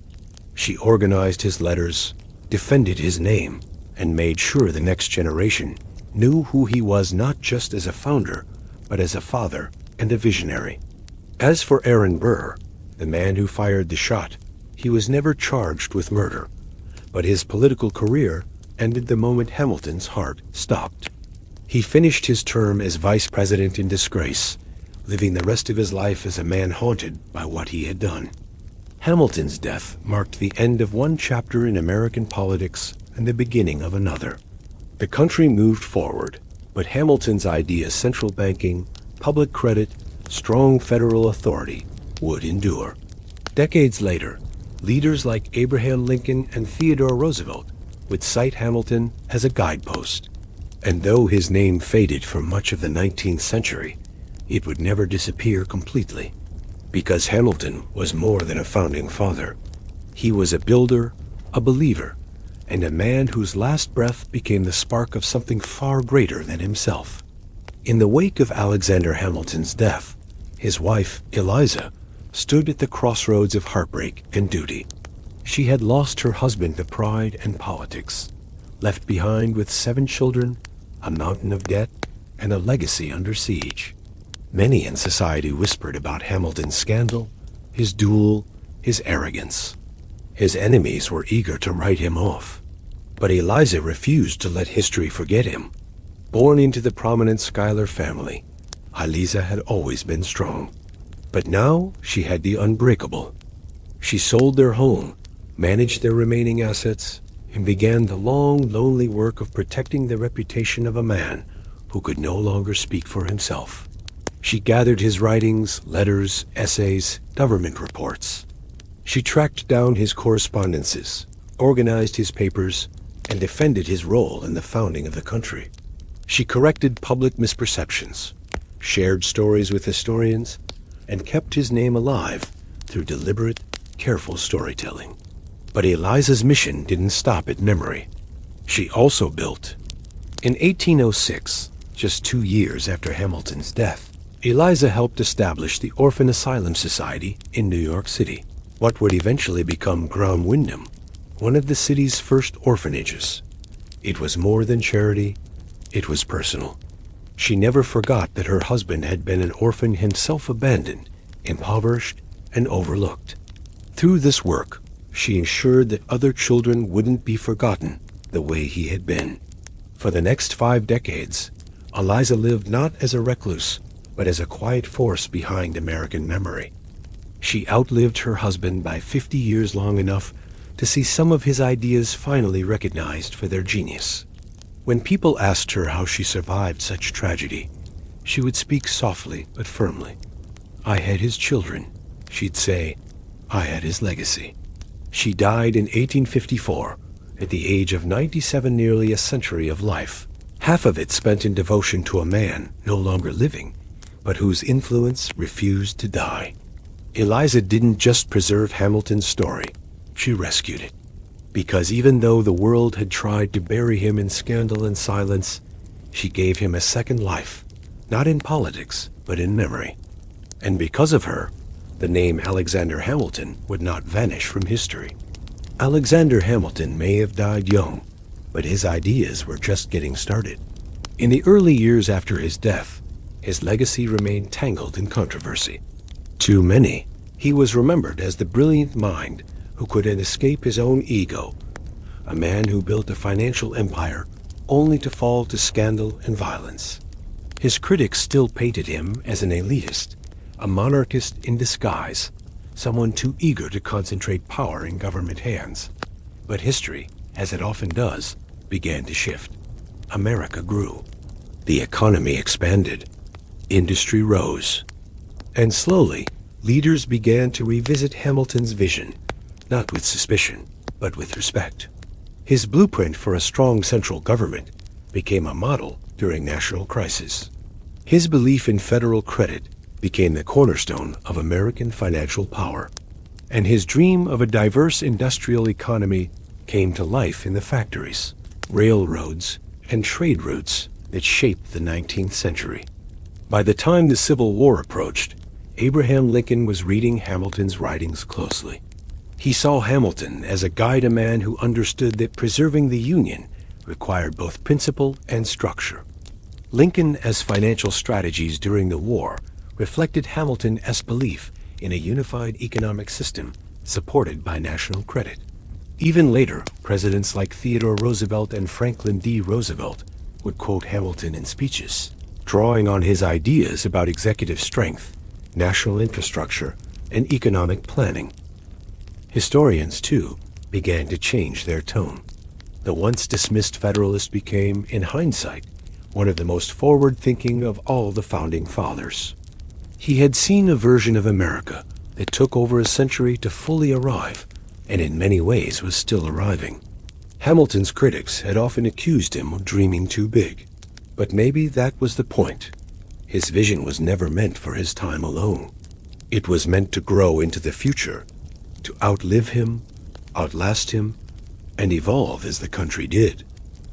She organized his letters, defended his name, and made sure the next generation knew who he was not just as a founder, but as a father and a visionary. As for Aaron Burr, the man who fired the shot, he was never charged with murder, but his political career ended the moment Hamilton's heart stopped. He finished his term as vice president in disgrace, living the rest of his life as a man haunted by what he had done. Hamilton's death marked the end of one chapter in American politics and the beginning of another. The country moved forward, but Hamilton's ideas, central banking, public credit, strong federal authority, would endure. Decades later, leaders like Abraham Lincoln and Theodore Roosevelt would cite Hamilton as a guidepost. And though his name faded for much of the 19th century, it would never disappear completely. Because Hamilton was more than a founding father. He was a builder, a believer, and a man whose last breath became the spark of something far greater than himself. In the wake of Alexander Hamilton's death, his wife, Eliza, stood at the crossroads of heartbreak and duty. She had lost her husband to pride and politics, left behind with 7 children, a mountain of debt, and a legacy under siege. Many in society whispered about Hamilton's scandal, his duel, his arrogance. His enemies were eager to write him off. But Eliza refused to let history forget him. Born into the prominent Schuyler family, Eliza had always been strong. But now she had the unbreakable. She sold their home, managed their remaining assets, and began the long, lonely work of protecting the reputation of a man who could no longer speak for himself. She gathered his writings, letters, essays, government reports. She tracked down his correspondences, organized his papers, and defended his role in the founding of the country. She corrected public misperceptions, shared stories with historians, and kept his name alive through deliberate, careful storytelling. But Eliza's mission didn't stop at memory. She also built. In 1806, just 2 years after Hamilton's death, Eliza helped establish the Orphan Asylum Society in New York City, what would eventually become Graum Wyndham, one of the city's first orphanages. It was more than charity, it was personal. She never forgot that her husband had been an orphan himself, abandoned, impoverished, and overlooked. Through this work, she ensured that other children wouldn't be forgotten the way he had been. For the next 5 decades, Eliza lived not as a recluse, but as a quiet force behind American memory. She outlived her husband by 50 years, long enough to see some of his ideas finally recognized for their genius. When people asked her how she survived such tragedy, she would speak softly but firmly. "I had his children," she'd say. "I had his legacy." She died in 1854 at the age of 97, nearly a century of life, half of it spent in devotion to a man no longer living, but whose influence refused to die. Eliza didn't just preserve Hamilton's story, she rescued it. Because even though the world had tried to bury him in scandal and silence, she gave him a second life, not in politics, but in memory. And because of her, the name Alexander Hamilton would not vanish from history. Alexander Hamilton may have died young, but his ideas were just getting started. In the early years after his death, his legacy remained tangled in controversy. To many, he was remembered as the brilliant mind who couldn't escape his own ego, a man who built a financial empire only to fall to scandal and violence. His critics still painted him as an elitist, a monarchist in disguise, someone too eager to concentrate power in government hands. But history, as it often does, began to shift. America grew. The economy expanded. Industry rose. And slowly, leaders began to revisit Hamilton's vision, not with suspicion, but with respect. His blueprint for a strong central government became a model during national crisis. His belief in federal credit became the cornerstone of American financial power. And his dream of a diverse industrial economy came to life in the factories, railroads, and trade routes that shaped the 19th century. By the time the Civil War approached, Abraham Lincoln was reading Hamilton's writings closely. He saw Hamilton as a guide, a man who understood that preserving the Union required both principle and structure. Lincoln as financial strategies during the war reflected Hamilton's belief in a unified economic system supported by national credit. Even later, presidents like Theodore Roosevelt and Franklin D. Roosevelt would quote Hamilton in speeches, drawing on his ideas about executive strength, national infrastructure, and economic planning. Historians, too, began to change their tone. The once dismissed Federalist became, in hindsight, one of the most forward-thinking of all the Founding Fathers. He had seen a version of America that took over a century to fully arrive, and in many ways was still arriving. Hamilton's critics had often accused him of dreaming too big, but maybe that was the point. His vision was never meant for his time alone. It was meant to grow into the future, to outlive him, outlast him, and evolve as the country did.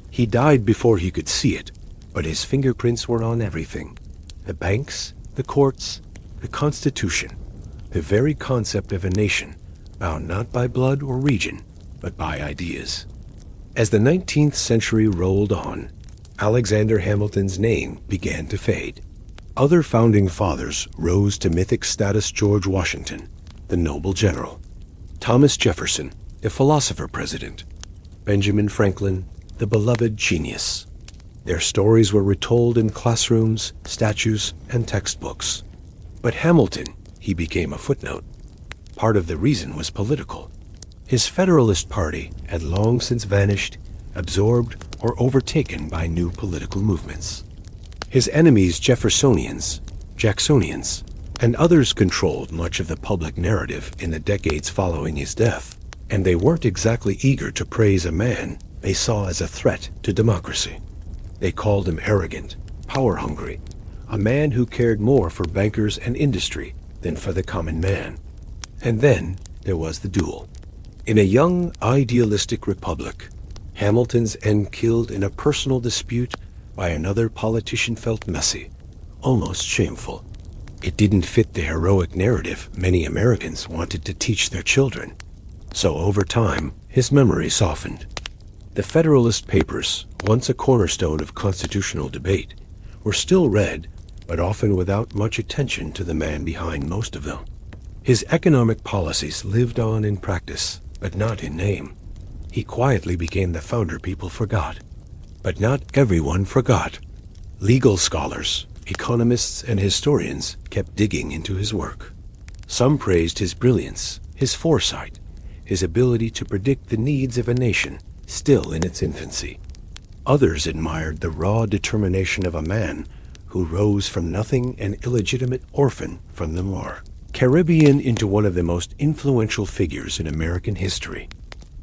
He died before he could see it, but his fingerprints were on everything. The banks, the courts, the Constitution, the very concept of a nation, bound not by blood or region, but by ideas. As the 19th century rolled on, Alexander Hamilton's name began to fade. Other founding fathers rose to mythic status: George Washington, the noble general; Thomas Jefferson, the philosopher-president; Benjamin Franklin, the beloved genius. Their stories were retold in classrooms, statues, and textbooks. But Hamilton, he became a footnote. Part of the reason was political. His Federalist Party had long since vanished, absorbed, or overtaken by new political movements. His enemies, Jeffersonians, Jacksonians, and others controlled much of the public narrative in the decades following his death, and they weren't exactly eager to praise a man they saw as a threat to democracy. They called him arrogant, power-hungry, a man who cared more for bankers and industry than for the common man. And then there was the duel. In a young, idealistic republic, Hamilton's end killed in a personal dispute by another politician felt messy, almost shameful. It didn't fit the heroic narrative many Americans wanted to teach their children. So over time, his memory softened. The Federalist Papers, once a cornerstone of constitutional debate, were still read, but often without much attention to the man behind most of them. His economic policies lived on in practice, but not in name. He quietly became the founder people forgot. But not everyone forgot. Legal scholars, economists, and historians kept digging into his work. Some praised his brilliance, his foresight, his ability to predict the needs of a nation still in its infancy. Others admired the raw determination of a man who rose from nothing, an illegitimate orphan from the Caribbean, into one of the most influential figures in American history.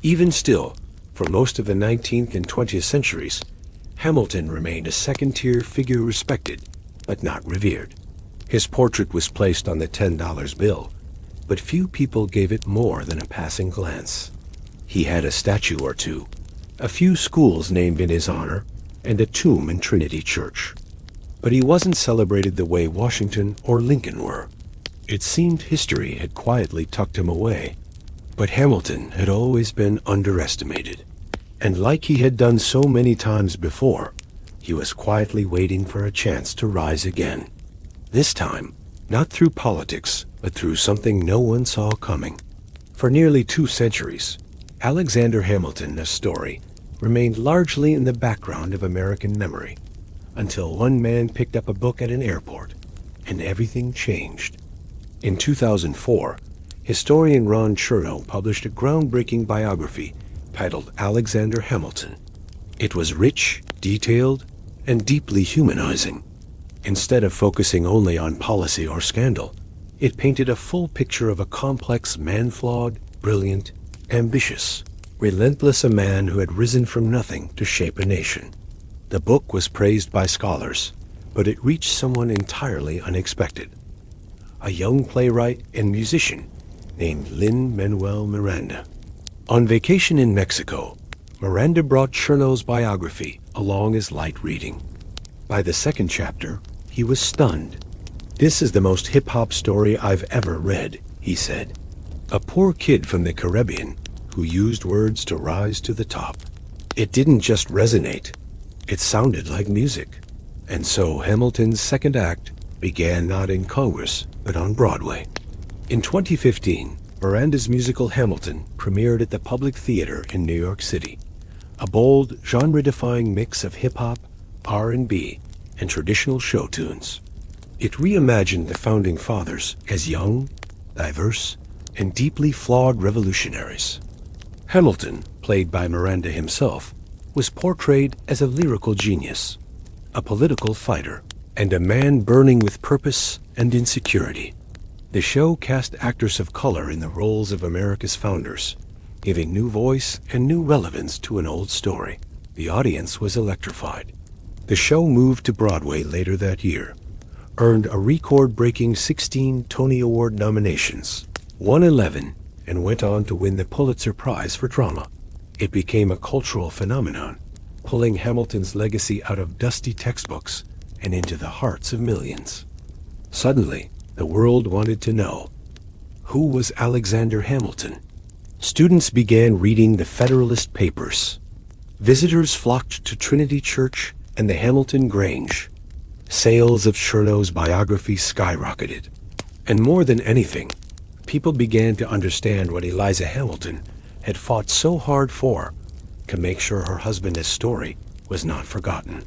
Even still, for most of the 19th and 20th centuries, Hamilton remained a second-tier figure, respected, but not revered. His portrait was placed on the $10 bill, but few people gave it more than a passing glance. He had a statue or two, a few schools named in his honor, and a tomb in Trinity Church. But he wasn't celebrated the way Washington or Lincoln were. It seemed history had quietly tucked him away. But Hamilton had always been underestimated. And like he had done so many times before, he was quietly waiting for a chance to rise again. This time, not through politics, but through something no one saw coming. For nearly 2 centuries, Alexander Hamilton's story remained largely in the background of American memory, until one man picked up a book at an airport, and everything changed. In 2004, historian Ron Chernow published a groundbreaking biography titled Alexander Hamilton. It was rich, detailed, and deeply humanizing. Instead of focusing only on policy or scandal, it painted a full picture of a complex man, flawed, brilliant, ambitious, relentless, a man who had risen from nothing to shape a nation. The book was praised by scholars, but it reached someone entirely unexpected. A young playwright and musician named Lin-Manuel Miranda. On vacation in Mexico, Miranda brought Chernow's biography along as light reading. By the second chapter, he was stunned. "This is the most hip-hop story I've ever read," he said. A poor kid from the Caribbean who used words to rise to the top. It didn't just resonate, it sounded like music. And so Hamilton's second act began not in Congress, but on Broadway. In 2015, Miranda's musical Hamilton premiered at the Public Theater in New York City, a bold, genre-defying mix of hip-hop, R&B, and traditional show tunes. It reimagined the Founding Fathers as young, diverse, and deeply flawed revolutionaries. Hamilton, played by Miranda himself, was portrayed as a lyrical genius, a political fighter, and a man burning with purpose and insecurity. The show cast actors of color in the roles of America's founders, giving new voice and new relevance to an old story. The audience was electrified. The show moved to Broadway later that year, earned a record-breaking 16 Tony Award nominations, won 11, and went on to win the Pulitzer Prize for Drama. It became a cultural phenomenon, pulling Hamilton's legacy out of dusty textbooks and into the hearts of millions. Suddenly, the world wanted to know, who was Alexander Hamilton? Students began reading the Federalist Papers. Visitors flocked to Trinity Church and the Hamilton Grange. Sales of Cherno's biography skyrocketed. And more than anything, people began to understand what Eliza Hamilton had fought so hard for, to make sure her husband's story was not forgotten.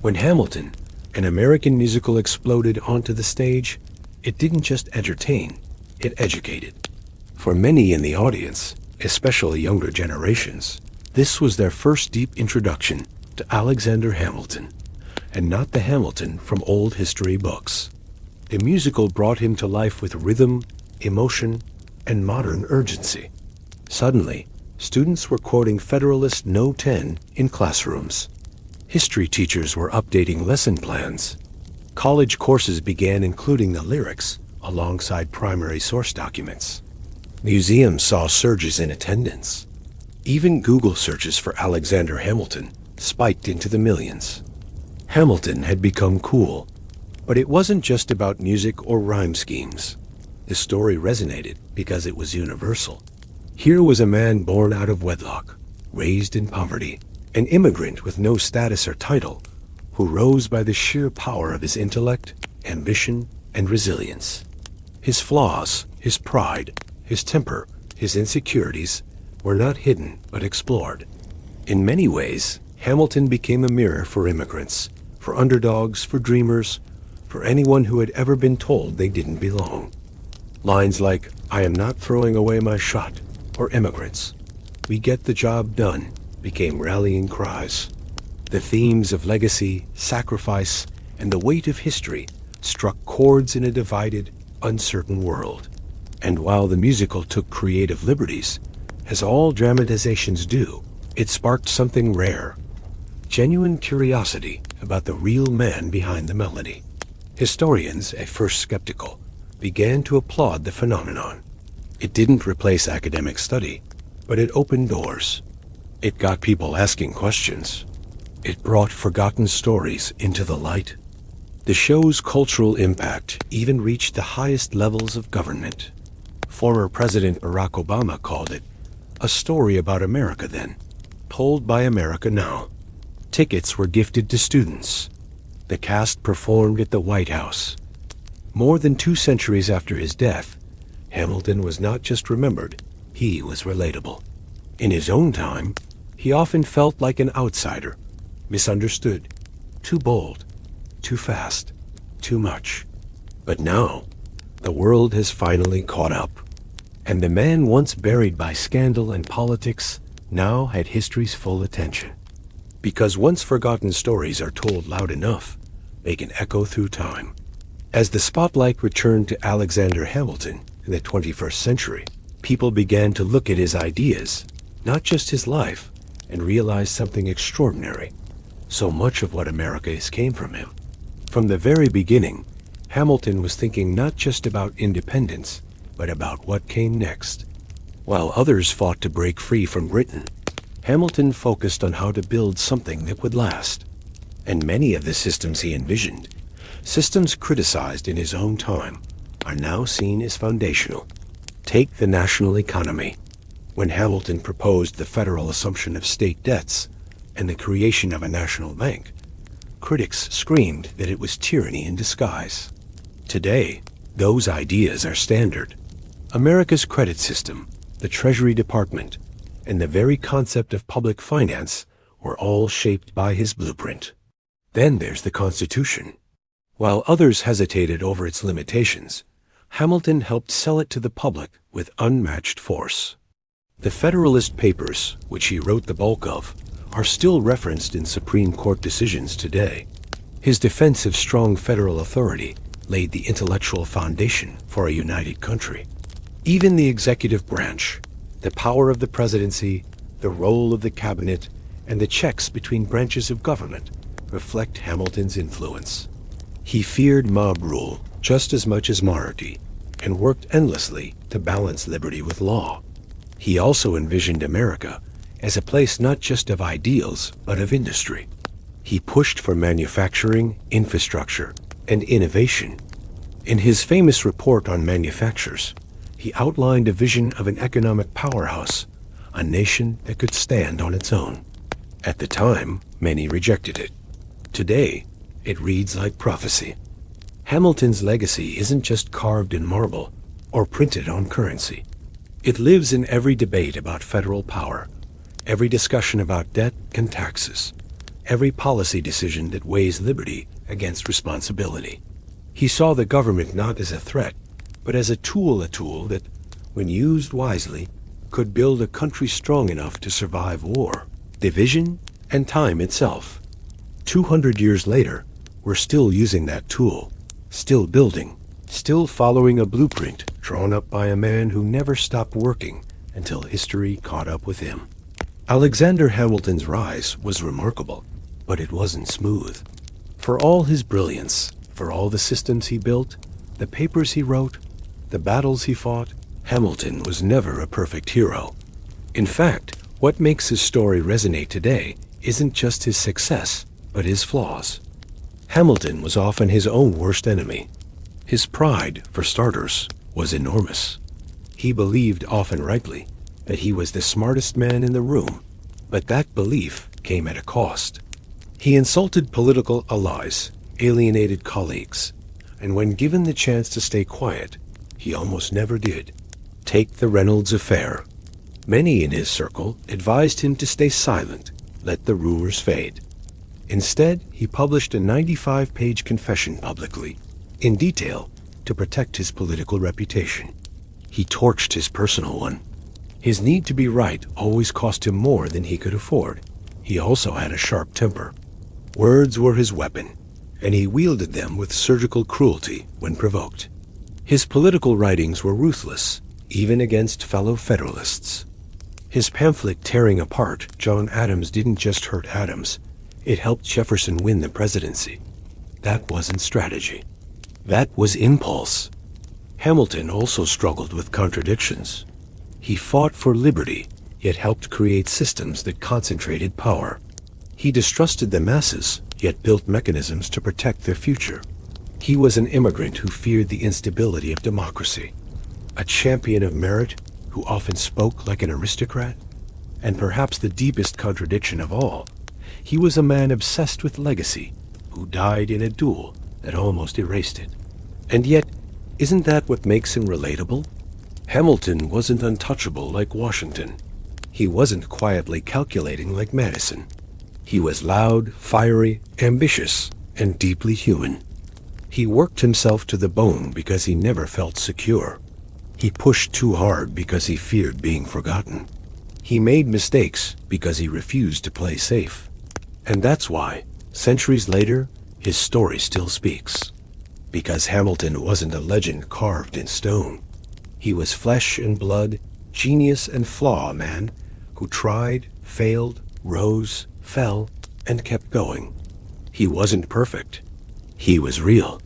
When Hamilton, an American musical, exploded onto the stage, it didn't just entertain, it educated. For many in the audience, especially younger generations, this was their first deep introduction to Alexander Hamilton, and not the Hamilton from old history books. The musical brought him to life with rhythm, emotion, and modern urgency. Suddenly, students were quoting Federalist No. 10 in classrooms. History teachers were updating lesson plans. College courses began including the lyrics alongside primary source documents. Museums saw surges in attendance. Even Google searches for Alexander Hamilton spiked into the millions. Hamilton had become cool, but it wasn't just about music or rhyme schemes. The story resonated because it was universal. Here was a man born out of wedlock, raised in poverty, an immigrant with no status or title, who rose by the sheer power of his intellect, ambition, and resilience. His flaws, his pride, his temper, his insecurities were not hidden but explored. In many ways, Hamilton became a mirror for immigrants, for underdogs, for dreamers, for anyone who had ever been told they didn't belong. Lines like, "I am not throwing away my shot," or "Immigrants, we get the job done," became rallying cries. The themes of legacy, sacrifice, and the weight of history struck chords in a divided, uncertain world. And while the musical took creative liberties, as all dramatizations do, it sparked something rare: genuine curiosity about the real man behind the melody. Historians, at first skeptical, began to applaud the phenomenon. It didn't replace academic study, but it opened doors. It got people asking questions. It brought forgotten stories into the light. The show's cultural impact even reached the highest levels of government. Former President Barack Obama called it a story about America then, told by America now. Tickets were gifted to students. The cast performed at the White House. More than 2 centuries after his death, Hamilton was not just remembered, he was relatable. In his own time, he often felt like an outsider, misunderstood, too bold, too fast, too much. But now, the world has finally caught up, and the man once buried by scandal and politics now had history's full attention. Because once forgotten stories are told loud enough, they can echo through time. As the spotlight returned to Alexander Hamilton in the 21st century, people began to look at his ideas, not just his life, and realize something extraordinary. So much of what America is came from him. From the very beginning, Hamilton was thinking not just about independence, but about what came next. While others fought to break free from Britain, Hamilton focused on how to build something that would last. And many of the systems he envisioned, systems criticized in his own time, are now seen as foundational. Take the national economy. When Hamilton proposed the federal assumption of state debts, and the creation of a national bank, critics screamed that it was tyranny in disguise. Today, those ideas are standard. America's credit system, the Treasury Department, and the very concept of public finance were all shaped by his blueprint. Then there's the Constitution. While others hesitated over its limitations, Hamilton helped sell it to the public with unmatched force. The Federalist Papers, which he wrote the bulk of, are still referenced in Supreme Court decisions today. His defense of strong federal authority laid the intellectual foundation for a united country. Even the executive branch, the power of the presidency, the role of the cabinet, and the checks between branches of government reflect Hamilton's influence. He feared mob rule just as much as monarchy and worked endlessly to balance liberty with law. He also envisioned America as a place not just of ideals but of industry. He pushed for manufacturing, infrastructure, and innovation. In his famous report on manufactures, he outlined a vision of an economic powerhouse, a nation that could stand on its own. At the time, many rejected it. Today, it reads like prophecy. Hamilton's legacy isn't just carved in marble or printed on currency. It lives in every debate about federal power, every discussion about debt and taxes, every policy decision that weighs liberty against responsibility. He saw the government not as a threat, but as a tool that, when used wisely, could build a country strong enough to survive war, division, and time itself. 200 years later, we're still using that tool, still building, still following a blueprint drawn up by a man who never stopped working until history caught up with him. Alexander Hamilton's rise was remarkable, but it wasn't smooth. For all his brilliance, for all the systems he built, the papers he wrote, the battles he fought, Hamilton was never a perfect hero. In fact, what makes his story resonate today isn't just his success, but his flaws. Hamilton was often his own worst enemy. His pride, for starters, was enormous. He believed, often rightly, that he was the smartest man in the room, but that belief came at a cost. He insulted political allies, alienated colleagues, and when given the chance to stay quiet, he almost never did. Take the Reynolds affair. Many in his circle advised him to stay silent, let the rumors fade. Instead, he published a 95-page confession publicly, in detail, to protect his political reputation. He torched his personal one. His need to be right always cost him more than he could afford. He also had a sharp temper. Words were his weapon, and he wielded them with surgical cruelty when provoked. His political writings were ruthless, even against fellow Federalists. His pamphlet tearing apart John Adams didn't just hurt Adams, it helped Jefferson win the presidency. That wasn't strategy. That was impulse. Hamilton also struggled with contradictions. He fought for liberty, yet helped create systems that concentrated power. He distrusted the masses, yet built mechanisms to protect their future. He was an immigrant who feared the instability of democracy, a champion of merit who often spoke like an aristocrat, and perhaps the deepest contradiction of all, he was a man obsessed with legacy who died in a duel that almost erased it. And yet, isn't that what makes him relatable? Hamilton wasn't untouchable like Washington. He wasn't quietly calculating like Madison. He was loud, fiery, ambitious, and deeply human. He worked himself to the bone because he never felt secure. He pushed too hard because he feared being forgotten. He made mistakes because he refused to play safe. And that's why, centuries later, his story still speaks. Because Hamilton wasn't a legend carved in stone. He was flesh and blood, genius and flaw man who tried, failed, rose, fell, and kept going. He wasn't perfect. He was real.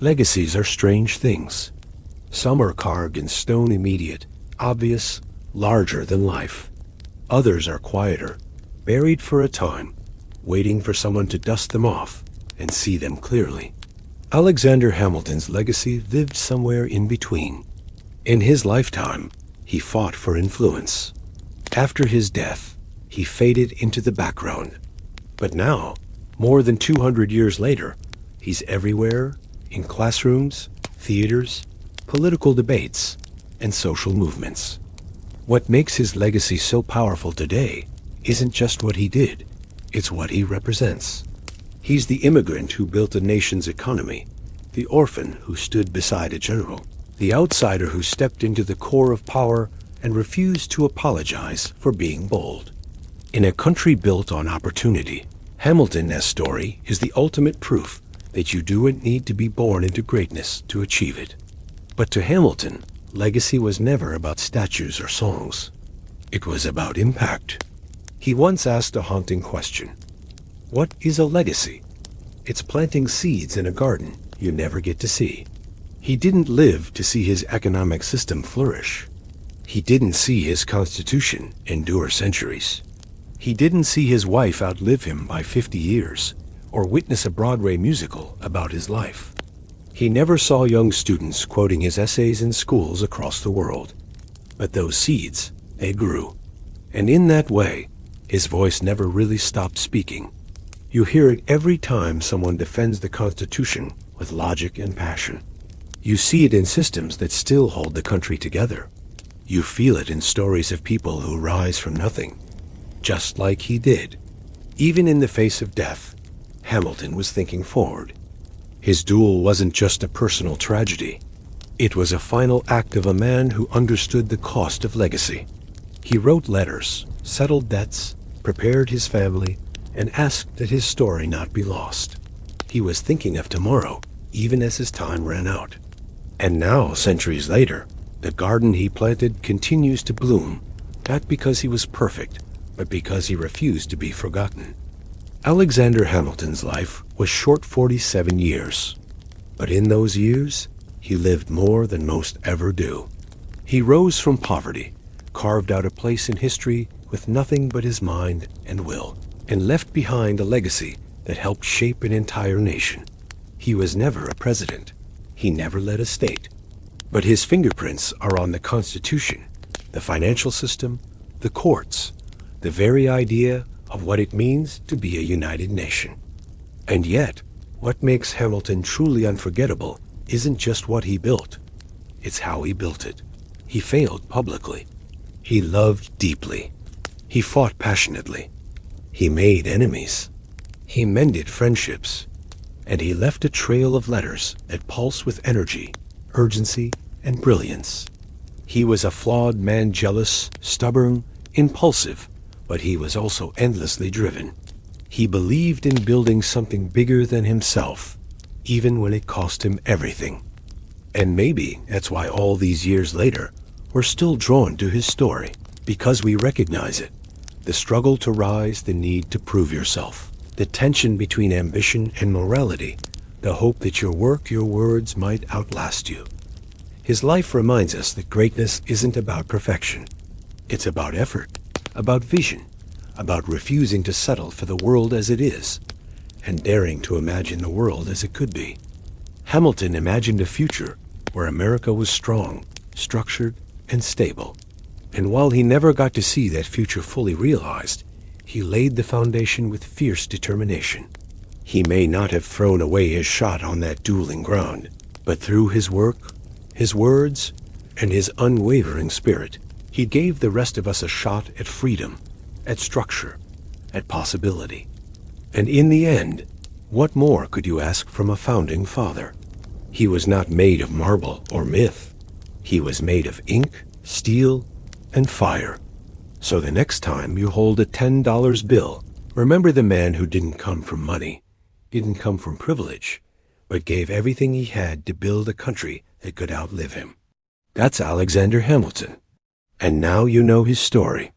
Legacies are strange things. Some are carved in stone immediate, obvious, larger than life. Others are quieter, buried for a time, waiting for someone to dust them off and see them clearly. Alexander Hamilton's legacy lived somewhere in between. In his lifetime, he fought for influence. After his death, he faded into the background. But now, more than 200 years later, he's everywhere, in classrooms, theaters, political debates, and social movements. What makes his legacy so powerful today isn't just what he did, it's what he represents. He's the immigrant who built a nation's economy, the orphan who stood beside a general, the outsider who stepped into the core of power and refused to apologize for being bold. In a country built on opportunity, Hamilton's story is the ultimate proof that you don't need to be born into greatness to achieve it. But to Hamilton, legacy was never about statues or songs. It was about impact. He once asked a haunting question. What is a legacy? It's planting seeds in a garden you never get to see. He didn't live to see his economic system flourish. He didn't see his Constitution endure centuries. He didn't see his wife outlive him by 50 years, or witness a Broadway musical about his life. He never saw young students quoting his essays in schools across the world. But those seeds, they grew. And in that way, his voice never really stopped speaking. You hear it every time someone defends the Constitution with logic and passion. You see it in systems that still hold the country together. You feel it in stories of people who rise from nothing, just like he did. Even in the face of death, Hamilton was thinking forward. His duel wasn't just a personal tragedy. It was a final act of a man who understood the cost of legacy. He wrote letters, settled debts, prepared his family, and asked that his story not be lost. He was thinking of tomorrow, even as his time ran out. And now, centuries later, the garden he planted continues to bloom, not because he was perfect, but because he refused to be forgotten. Alexander Hamilton's life was short 47 years. But in those years, he lived more than most ever do. He rose from poverty, carved out a place in history with nothing but his mind and will, and left behind a legacy that helped shape an entire nation. He was never a president. He never led a state. But his fingerprints are on the Constitution, the financial system, the courts, the very idea of what it means to be a united nation. And yet, what makes Hamilton truly unforgettable isn't just what he built. It's how he built it. He failed publicly. He loved deeply. He fought passionately. He made enemies. He mended friendships. And he left a trail of letters that pulse with energy, urgency, and brilliance. He was a flawed man, jealous, stubborn, impulsive, but he was also endlessly driven. He believed in building something bigger than himself, even when it cost him everything. And maybe that's why all these years later, we're still drawn to his story, because we recognize it. The struggle to rise, the need to prove yourself, the tension between ambition and morality, the hope that your work, your words might outlast you. His life reminds us that greatness isn't about perfection. It's about effort, about vision, about refusing to settle for the world as it is, and daring to imagine the world as it could be. Hamilton imagined a future where America was strong, structured, and stable. And while he never got to see that future fully realized, he laid the foundation with fierce determination. He may not have thrown away his shot on that dueling ground, but through his work, his words, and his unwavering spirit, he gave the rest of us a shot at freedom, at structure, at possibility. And in the end, what more could you ask from a founding father? He was not made of marble or myth. He was made of ink, steel, and fire. So the next time you hold a $10 bill, remember the man who didn't come from money, didn't come from privilege, but gave everything he had to build a country that could outlive him. That's Alexander Hamilton. And now you know his story.